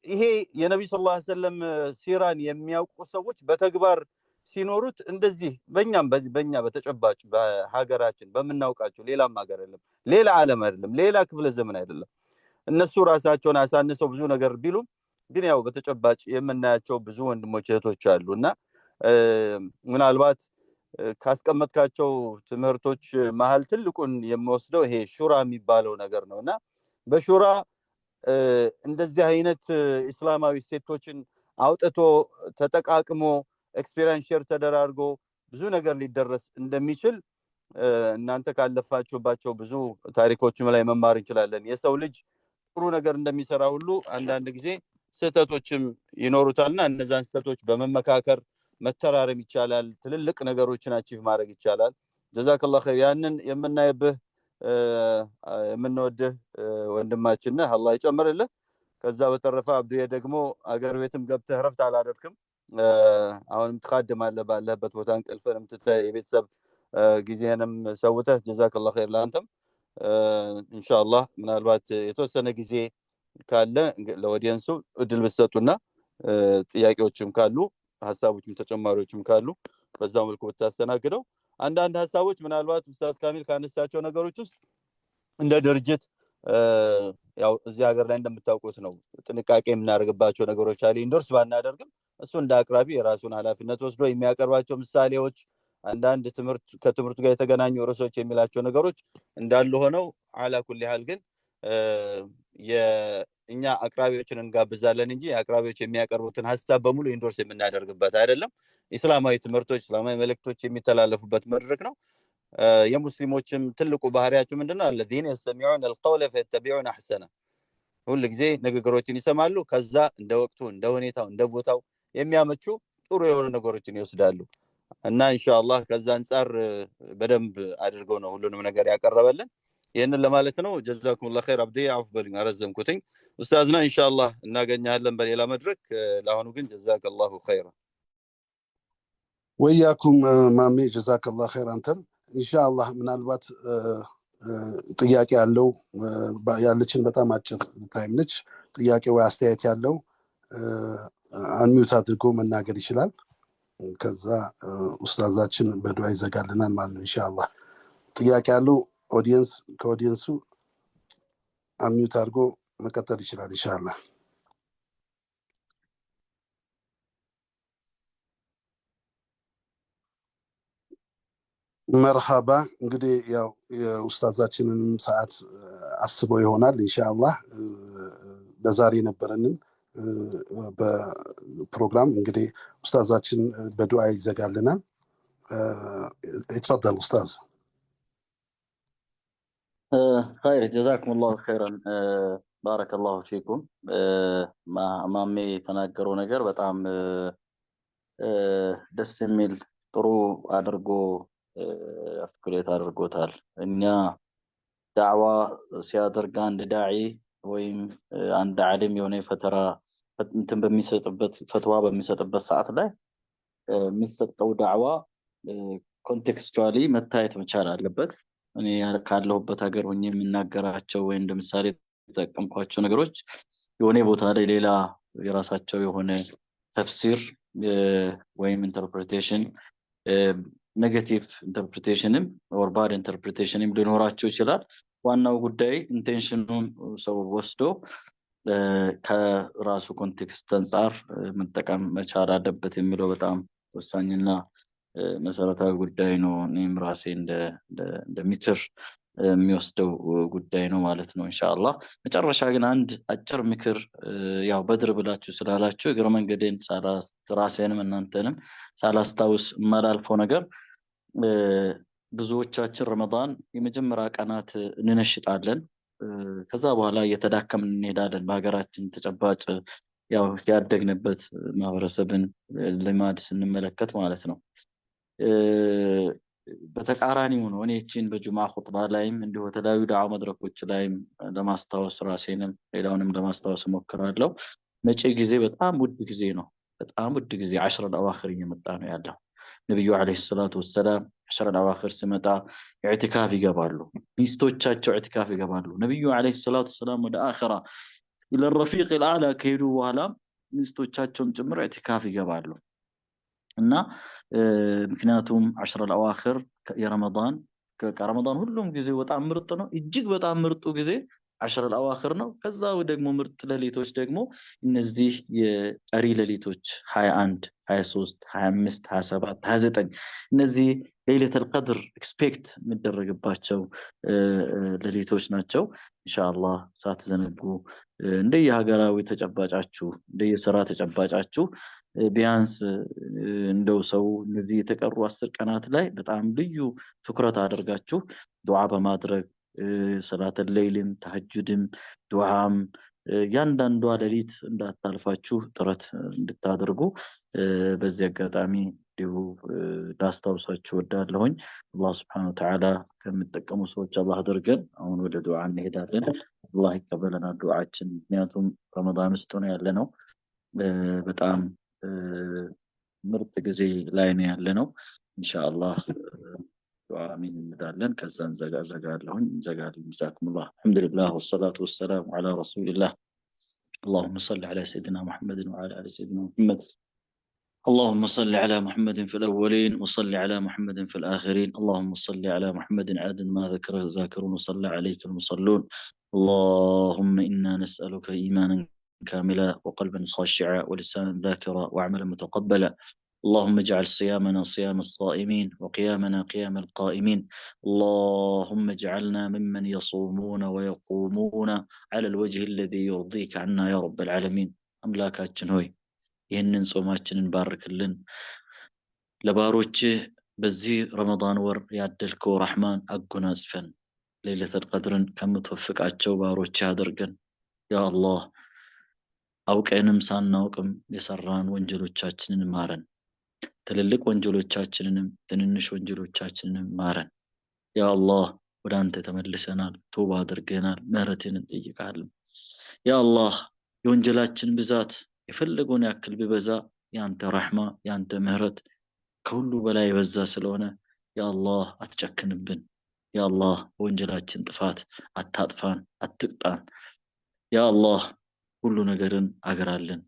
D: ይሄ የነብዩ ሰለላሁ ዐለይሂ ወሰለም ሲራን የሚያውቁ ሰዎች በተግባር ሲኖሩት እንደዚህ በእኛ በተጨባጭ በሀገራችን በምናውቃቸው ሌላም ሀገር አይደለም፣ ሌላ ዓለም አይደለም፣ ሌላ ክፍለ ዘመን አይደለም። እነሱ ራሳቸውን አሳንሰው ብዙ ነገር ቢሉም ግን ያው በተጨባጭ የምናያቸው ብዙ ወንድሞች እህቶች አሉና ምናልባት ካስቀመጥካቸው ትምህርቶች መሃል ትልቁን የሚወስደው ይሄ ሹራ የሚባለው ነገር ነውና በሹራ እንደዚህ አይነት እስላማዊ ሴቶችን አውጥቶ ተጠቃቅሞ ኤክስፒሪየንስ ሼር ተደራርጎ ብዙ ነገር ሊደረስ እንደሚችል እናንተ ካለፋችሁባቸው ብዙ ታሪኮችም ላይ መማር እንችላለን። የሰው ልጅ ጥሩ ነገር እንደሚሰራ ሁሉ አንዳንድ ጊዜ ስህተቶችም ይኖሩታልና እነዛን ስህተቶች በመመካከር መተራረም ይቻላል። ትልልቅ ነገሮችን አቺቭ ማድረግ ይቻላል። ጀዛከላህ ኸይር። ያንን የምናይብህ የምንወድህ ወንድማችን ነህ። አላህ ይጨምርልህ። ከዛ በተረፈ አብዱዬ ደግሞ አገር ቤትም ገብተህ ረፍት አላደርክም። አሁንም ትኻድማለህ ባለህበት ቦታ እንቅልፍንም ትተህ የቤተሰብ ጊዜህንም ሰውተህ ጀዛከላህ ኸይር ለአንተም። ኢንሻአላህ ምናልባት የተወሰነ ጊዜ ካለ ለኦዲየንሱ እድል ብትሰጡና ጥያቄዎችም ካሉ ሀሳቦችም ተጨማሪዎችም ካሉ በዛው መልኩ ብታስተናግደው። አንዳንድ ሀሳቦች ምናልባት ኡስታዝ ካሚል ካነሳቸው ነገሮች ውስጥ እንደ ድርጅት ያው እዚህ ሀገር ላይ እንደምታውቁት ነው ጥንቃቄ የምናደርግባቸው ነገሮች አሉ። ኢንዶርስ ባናደርግም እሱ እንደ አቅራቢ የራሱን ኃላፊነት ወስዶ የሚያቀርባቸው ምሳሌዎች አንዳንድ ከትምህርቱ ጋር የተገናኙ ርዕሶች የሚላቸው ነገሮች እንዳሉ ሆነው አላ ኩሊ ሐል ግን የእኛ አቅራቢዎችን እንጋብዛለን እንጂ አቅራቢዎች የሚያቀርቡትን ሀሳብ በሙሉ ኢንዶርስ የምናደርግበት አይደለም። እስላማዊ ትምህርቶች እስላማዊ መልእክቶች የሚተላለፉበት መድረክ ነው። የሙስሊሞችም ትልቁ ባህሪያቸው ምንድነው? الذين يستمعون القول فيتبعون احسنه ሁሉ ጊዜ ንግግሮችን ይሰማሉ። ከዛ እንደ ወቅቱ እንደ ሁኔታው እንደ ቦታው የሚያመቹ ጥሩ የሆኑ ነገሮችን ይወስዳሉ እና ኢንሻአላህ ከዛ አንፃር በደንብ አድርገው ነው ሁሉንም ነገር ያቀርበልን። ይሄንን ለማለት ነው። ጀዛኩሙላህ ኸይር። አብዲ አፍ በሉኝ አረዘምኩትኝ። ኡስታዝና ኢንሻአላህ እናገኛለን በሌላ መድረክ። ለአሁኑ ግን ጀዛከላሁ ኸይር።
A: ወያኩም ማሜ ጀዛከላህ ኸይር። አንተም ኢንሻአላህ ምናልባት ጥያቄ ያለው ያለችን በጣም አጭር ታይም ነች። ጥያቄ ወይ አስተያየት ያለው አንሚውት አድርጎ መናገር ይችላል። ከዛ ኡስታዛችን በዱዓ ይዘጋልናል ማለት ነው ኢንሻአላህ። ጥያቄ ያለው ኦዲየንስ ከኦዲየንሱ አንሚውት አድርጎ መቀጠል ይችላል ኢንሻአላህ። መርሃባ። እንግዲህ ያው የኡስታዛችንን ሰዓት አስበው ይሆናል ኢንሻአላህ። ለዛሬ ነበረንን በፕሮግራም እንግዲህ ኡስታዛችን በዱዓ ይዘጋልናል። ይተፈضل ኡስታዝ።
B: خير جزاكم الله خيرا ባረከላሁ ፊኩም ማሜ የተናገረው ነገር በጣም ደስ የሚል ጥሩ አድርጎ አርቲኩሌት አድርጎታል። እኛ ዳዕዋ ሲያደርግ አንድ ዳዒ ወይም አንድ ዓሊም የሆነ ፈተራ እንትን በሚሰጥበት ፈትዋ በሚሰጥበት ሰዓት ላይ የሚሰጠው ዳዕዋ ኮንቴክስቹዋሊ መታየት መቻል አለበት። እኔ ካለሁበት ሀገር ሆኜ የምናገራቸው ወይም ለምሳሌ የተጠቀምኳቸው ነገሮች የሆነ ቦታ ላይ ሌላ የራሳቸው የሆነ ተፍሲር ወይም ኢንተርፕሬቴሽን ኔጌቲቭ ኢንተርፕሬቴሽንም ኦር ባድ ኢንተርፕሬቴሽንም ሊኖራቸው ይችላል። ዋናው ጉዳይ ኢንቴንሽኑን ሰው ወስዶ ከራሱ ኮንቴክስት አንፃር መጠቀም መቻል አለበት የሚለው በጣም ወሳኝና መሰረታዊ ጉዳይ ነው። እኔም ራሴ እንደ ምክር የሚወስደው ጉዳይ ነው ማለት ነው ኢንሻአላህ። መጨረሻ ግን አንድ አጭር ምክር ያው በድር ብላችሁ ስላላችሁ እግረ መንገዴን ራሴንም እናንተንም ሳላስታውስ የማላልፈው ነገር ብዙዎቻችን ረመዳን የመጀመሪያ ቀናት እንነሽጣለን። ከዛ በኋላ እየተዳከምን እንሄዳለን። በሀገራችን ተጨባጭ ያው ያደግንበት ማህበረሰብን ልማድ ስንመለከት ማለት ነው። በተቃራኒው ነው። እኔ እቺን በጁምዓ ኹጥባ ላይም እንዲሁ የተለያዩ ዳዕዋ መድረኮች ላይም ለማስታወስ ራሴንም ሌላውንም ለማስታወስ እሞክራለሁ። መጪ ጊዜ በጣም ውድ ጊዜ ነው። በጣም ውድ ጊዜ 10 አልአዋኺር እየመጣ ነው ያለው። ነብዩ አለይሂ ሰላቱ ወሰላም 10 አልአዋኺር ሲመጣ ኢዕቲካፍ ይገባሉ። ሚስቶቻቸው ኢዕቲካፍ ይገባሉ። ነብዩ አለይሂ ሰላቱ ወሰላም ወደ አኺራ ኢለ ረፊቅ አልአዕላ ከሄዱ በኋላ ሚስቶቻቸውም ጭምር ኢዕቲካፍ ይገባሉ። እና ምክንያቱም 10 አልአዋኺር የረመዳን ከረመዳን ሁሉም ጊዜ በጣም ምርጥ ነው። እጅግ በጣም ምርጡ ጊዜ 10 አልአዋኺር ነው። ከዛው ደግሞ ምርጥ ሌሊቶች ደግሞ እነዚህ የቀሪ ሌሊቶች 21 23 25 27 29 እነዚህ ሌሊተል ቀድር ኤክስፔክት የሚደረግባቸው ሌሊቶች ናቸው። ኢንሻአላህ ሳትዘነጉ እንደየሀገራዊ ተጨባጫችሁ እንደየሥራ ተጨባጫችሁ ቢያንስ እንደው ሰው እነዚህ የተቀሩ 10 ቀናት ላይ በጣም ልዩ ትኩረት አድርጋችሁ ዱዓ በማድረግ ሰላተል ሌይልም ተሐጁድም ዱዓም ያንዳንዷ ሌሊት እንዳታልፋችሁ ጥረት እንድታደርጉ በዚህ አጋጣሚ እንዲሁ ላስታውሳችሁ እወዳለሁኝ። አላህ ሱብሓነሁ ወተዓላ ከምትጠቀሙ ሰዎች አላህ አድርገን። አሁን ወደ ዱዓ እንሄዳለን። አላህ ይቀበለናል ዱዓችን፣ ምክንያቱም ረመዳን ውስጥ ነው ያለነው። በጣም ምርጥ ጊዜ ላይ ነው ያለነው። ኢንሻአላህ ዱዓ አሚን እንላለን። ከዛ እንዘጋለሁኝ እንዘጋለን። ጀዛኩሙላህ። አልሐምዱሊላህ ወሰላቱ ወሰላሙ ዐላ ረሱሊላህ። اللهم صل على سيدنا محمد وعلى ال سيدنا محمد. اللهم صل على محمد في الأولين وصل على محمد في الآخرين. اللهم صل على محمد عدد ما ذكره الذاكرون وصلى عليك المصلون. اللهم إنا نسألك إيمانا كاملا وقلبا خاشعا ولسانا ذاكرا وعملا متقبلا. اللهم اجعل صيامنا صيام الصائمين وقيامنا قيام القائمين. اللهم اجعلنا ممن يصومون ويقومون على الوجه الذي يرضيك عنا يا رب العالمين. أملاكاتችን ሆይ ይህንን ጾማችንን ባርክልን። ለባሮችህ በዚህ ረመዳን ወር ያደልከው ረሕማን አጎናጽፈን። ሌሊተል ቀድርን ከምትወፍቃቸው ባሮችህ አድርገን ያ አላህ። አውቀንም ሳናውቅም የሰራን ወንጀሎቻችንን ማረን። ትልልቅ ወንጀሎቻችንንም ትንንሽ ወንጀሎቻችንንም ማረን። ያ አላህ ወደ አንተ ተመልሰናል፣ ተውባ አድርገናል፣ ምህረትን እንጠይቃለን። ያ አላህ የወንጀላችን ብዛት የፈለገውን ያክል ቢበዛ ያንተ ረሕማ ያንተ ምህረት ከሁሉ በላይ የበዛ ስለሆነ ያ አላህ አትጨክንብን። ያ አላህ በወንጀላችን ጥፋት አታጥፋን፣ አትቅጣን። ያ አላህ ሁሉ ነገርን አገራለን።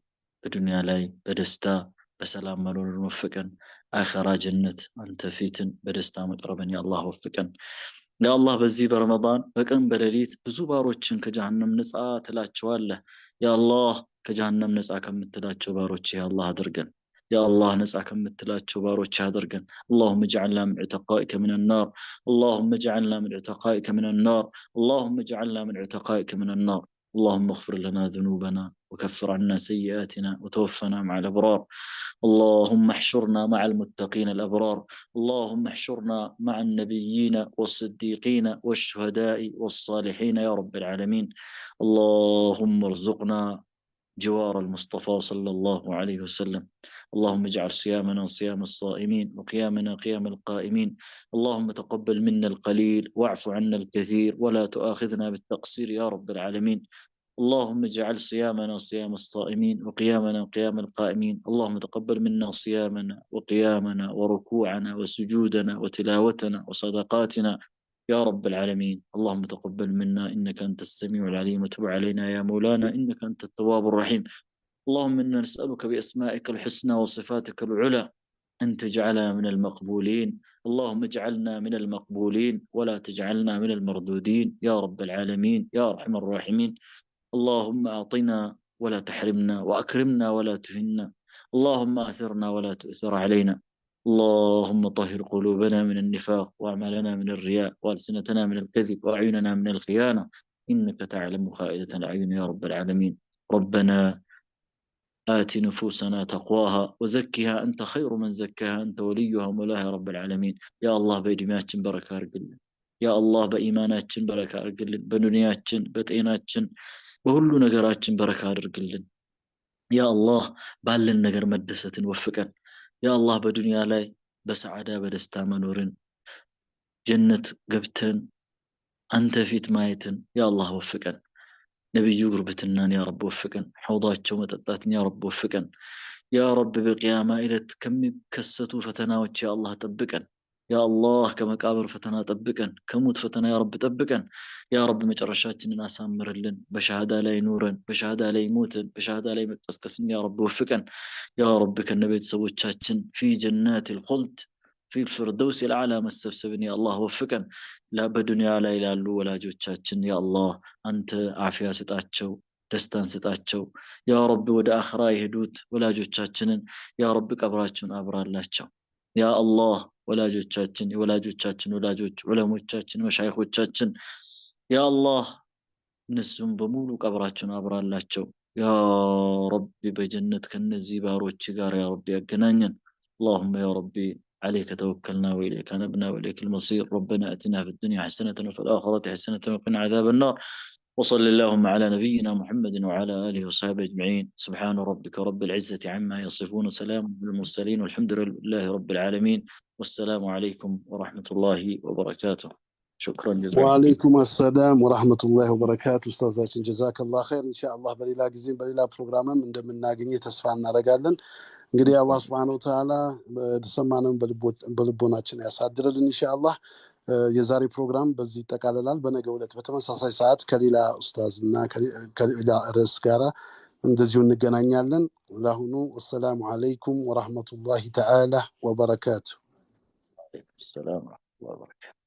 B: በዱንያ ላይ በደስታ በሰላም መኖርን ወፍቀን። አኺራ ጀነት አንተ ፊትን በደስታ መቅረብን ያ አላህ ወፍቀን። ያ አላህ በዚህ በረመዳን በቀን በሌሊት ብዙ ባሮችን ከጀሃነም ነፃ ትላቸዋለህ። ያ አላህ ከጀሃነም ነፃ ከምትላቸው ባሮች ያ አላህ አድርገን። ያ አላህ ነፃ ከምትላቸው ባሮች አድርገን። اللهم اجعلنا من عتقائك من النار. اللهم اجعلنا من عتقائك من النار. اللهم اجعلنا من عتقائك من النار. اللهم اغفر لنا ذنوبنا وكفر عنا سيئاتنا وتوفنا مع الأبرار. اللهم احشرنا مع المتقين الأبرار. اللهم احشرنا مع النبيين والصديقين والشهداء والصالحين يا رب العالمين. اللهم ارزقنا جوار المصطفى صلى الله عليه وسلم. اللهم اجعل صيامنا صيام الصائمين وقيامنا قيام القائمين. اللهم تقبل منا القليل واعف عنا الكثير ولا تؤاخذنا بالتقصير يا رب العالمين. اللهم اجعل صيامنا صيام الصائمين وقيامنا قيام القائمين. اللهم تقبل منا صيامنا وقيامنا وركوعنا وسجودنا وتلاوتنا وصدقاتنا يا رب العالمين. اللهم تقبل منا إنك أنت السميع العليم وتب علينا يا مولانا إنك أنت التواب الرحيم. اللهم إنا نسألك بأسمائك الحسنى وصفاتك العلى أن تجعلنا من المقبولين. اللهم اجعلنا من المقبولين ولا تجعلنا من المردودين يا رب العالمين يا أرحم الراحمين. اللهم أعطنا ولا تحرمنا وأكرمنا ولا تهنا. اللهم أثرنا ولا تؤثر علينا. اللهم طهر قلوبنا من النفاق وأعمالنا من الرياء وألسنتنا من الكذب وأعيننا من الخيانة إنك تعلم خائنة الأعين يا رب العالمين. ربنا آت نفوسنا تقواها وزكها أنت خير من زكاها أنت وليها ومولاها رب العالمين. يا الله بإيماناتችን بركة አድርግልን። يا الله በኢማናችን በረካ አድርግልን። በዱንያችን በጤናችን በሁሉ ነገራችን በረካ አድርግልን። ያ አላህ ባለን ነገር መደሰትን ወፍቀን። ያ አላህ በዱንያ ላይ በሰዓዳ በደስታ መኖርን ጀነት ገብተን አንተ ፊት ማየትን ያ አላህ ወፍቀን። ነብዩ ጉርብትናን ያ ረብ ወፍቀን። ሐውዳቸው መጠጣትን ያ ረብ ወፍቀን። ያ ረብ በቂያማ ዕለት ከሚከሰቱ ፈተናዎች ያ አላህ ጠብቀን። ያ አላህ ከመቃብር ፈተና ጠብቀን። ከሞት ፈተና ያ ረብ ጠብቀን። ያ ረብ መጨረሻችንን አሳምርልን። በሸሃዳ ላይ ኑረን በሸሃዳ ላይ ሞተን በሸሃዳ ላይ መቀስቀስን ያ ረብ ወፍቀን። ያ ረብ ከነቤተሰቦቻችን ፊ ጀናቲል ኹልድ ፊ الفردوس الأعلى መሰብሰብን ያ አላህ ወፍቀን። በዱንያ ላይ ላሉ ወላጆቻችን ያ አላህ አንተ አፊያ ስጣቸው ደስታን ስጣቸው። ያ ረብ ወደ አኽራ የሄዱት ወላጆቻችንን ያ ረብ ቀብራቸውን አብራላቸው። ያ አላህ ወላጆቻችን የወላጆቻችን ወላጆች ዑለሞቻችን መሻይኾቻችን ያ አላህ እነሱም በሙሉ ቀብራቸውን አብራላቸው። ያ ረብ በጀነት ከነዚህ ባሮች ጋር ያ ረብ ያገናኘን። اللهم يا ربي عليك توكلنا وإليك نبنا وإليك المصير. ربنا أتنا في الدنيا حسنة وفي الآخرة حسنة وقنا عذاب النار. وصلى اللهم على نبينا محمد وعلى آله وصحبه أجمعين. سبحان ربك رب العزة عما يصفون سلام على المرسلين والحمد لله رب العالمين. والسلام عليكم ورحمة الله وبركاته. شكرا جزاكم.
A: وعليكم السلام ورحمة الله وبركاته. أستاذ جزاك الله خير. إن شاء الله بليلا جزين بليلا بروجرام من ضمن ناقنية تسفعنا رجالا. እንግዲህ አላህ Subhanahu Wa Ta'ala በሰማነውን በልቦናችን ያሳድርልን ኢንሻአላህ። የዛሬ ፕሮግራም በዚህ ይጠቃለላል። በነገው ዕለት በተመሳሳይ ሰዓት ከሌላ ኡስታዝ እና ከሌላ ርዕስ ጋራ እንደዚሁ እንገናኛለን። ለአሁኑ ወሰላሙ አለይኩም ወራህመቱላሂ ተዓላ ወበረካቱ።
B: وعليكم السلام ورحمة الله وبركاته.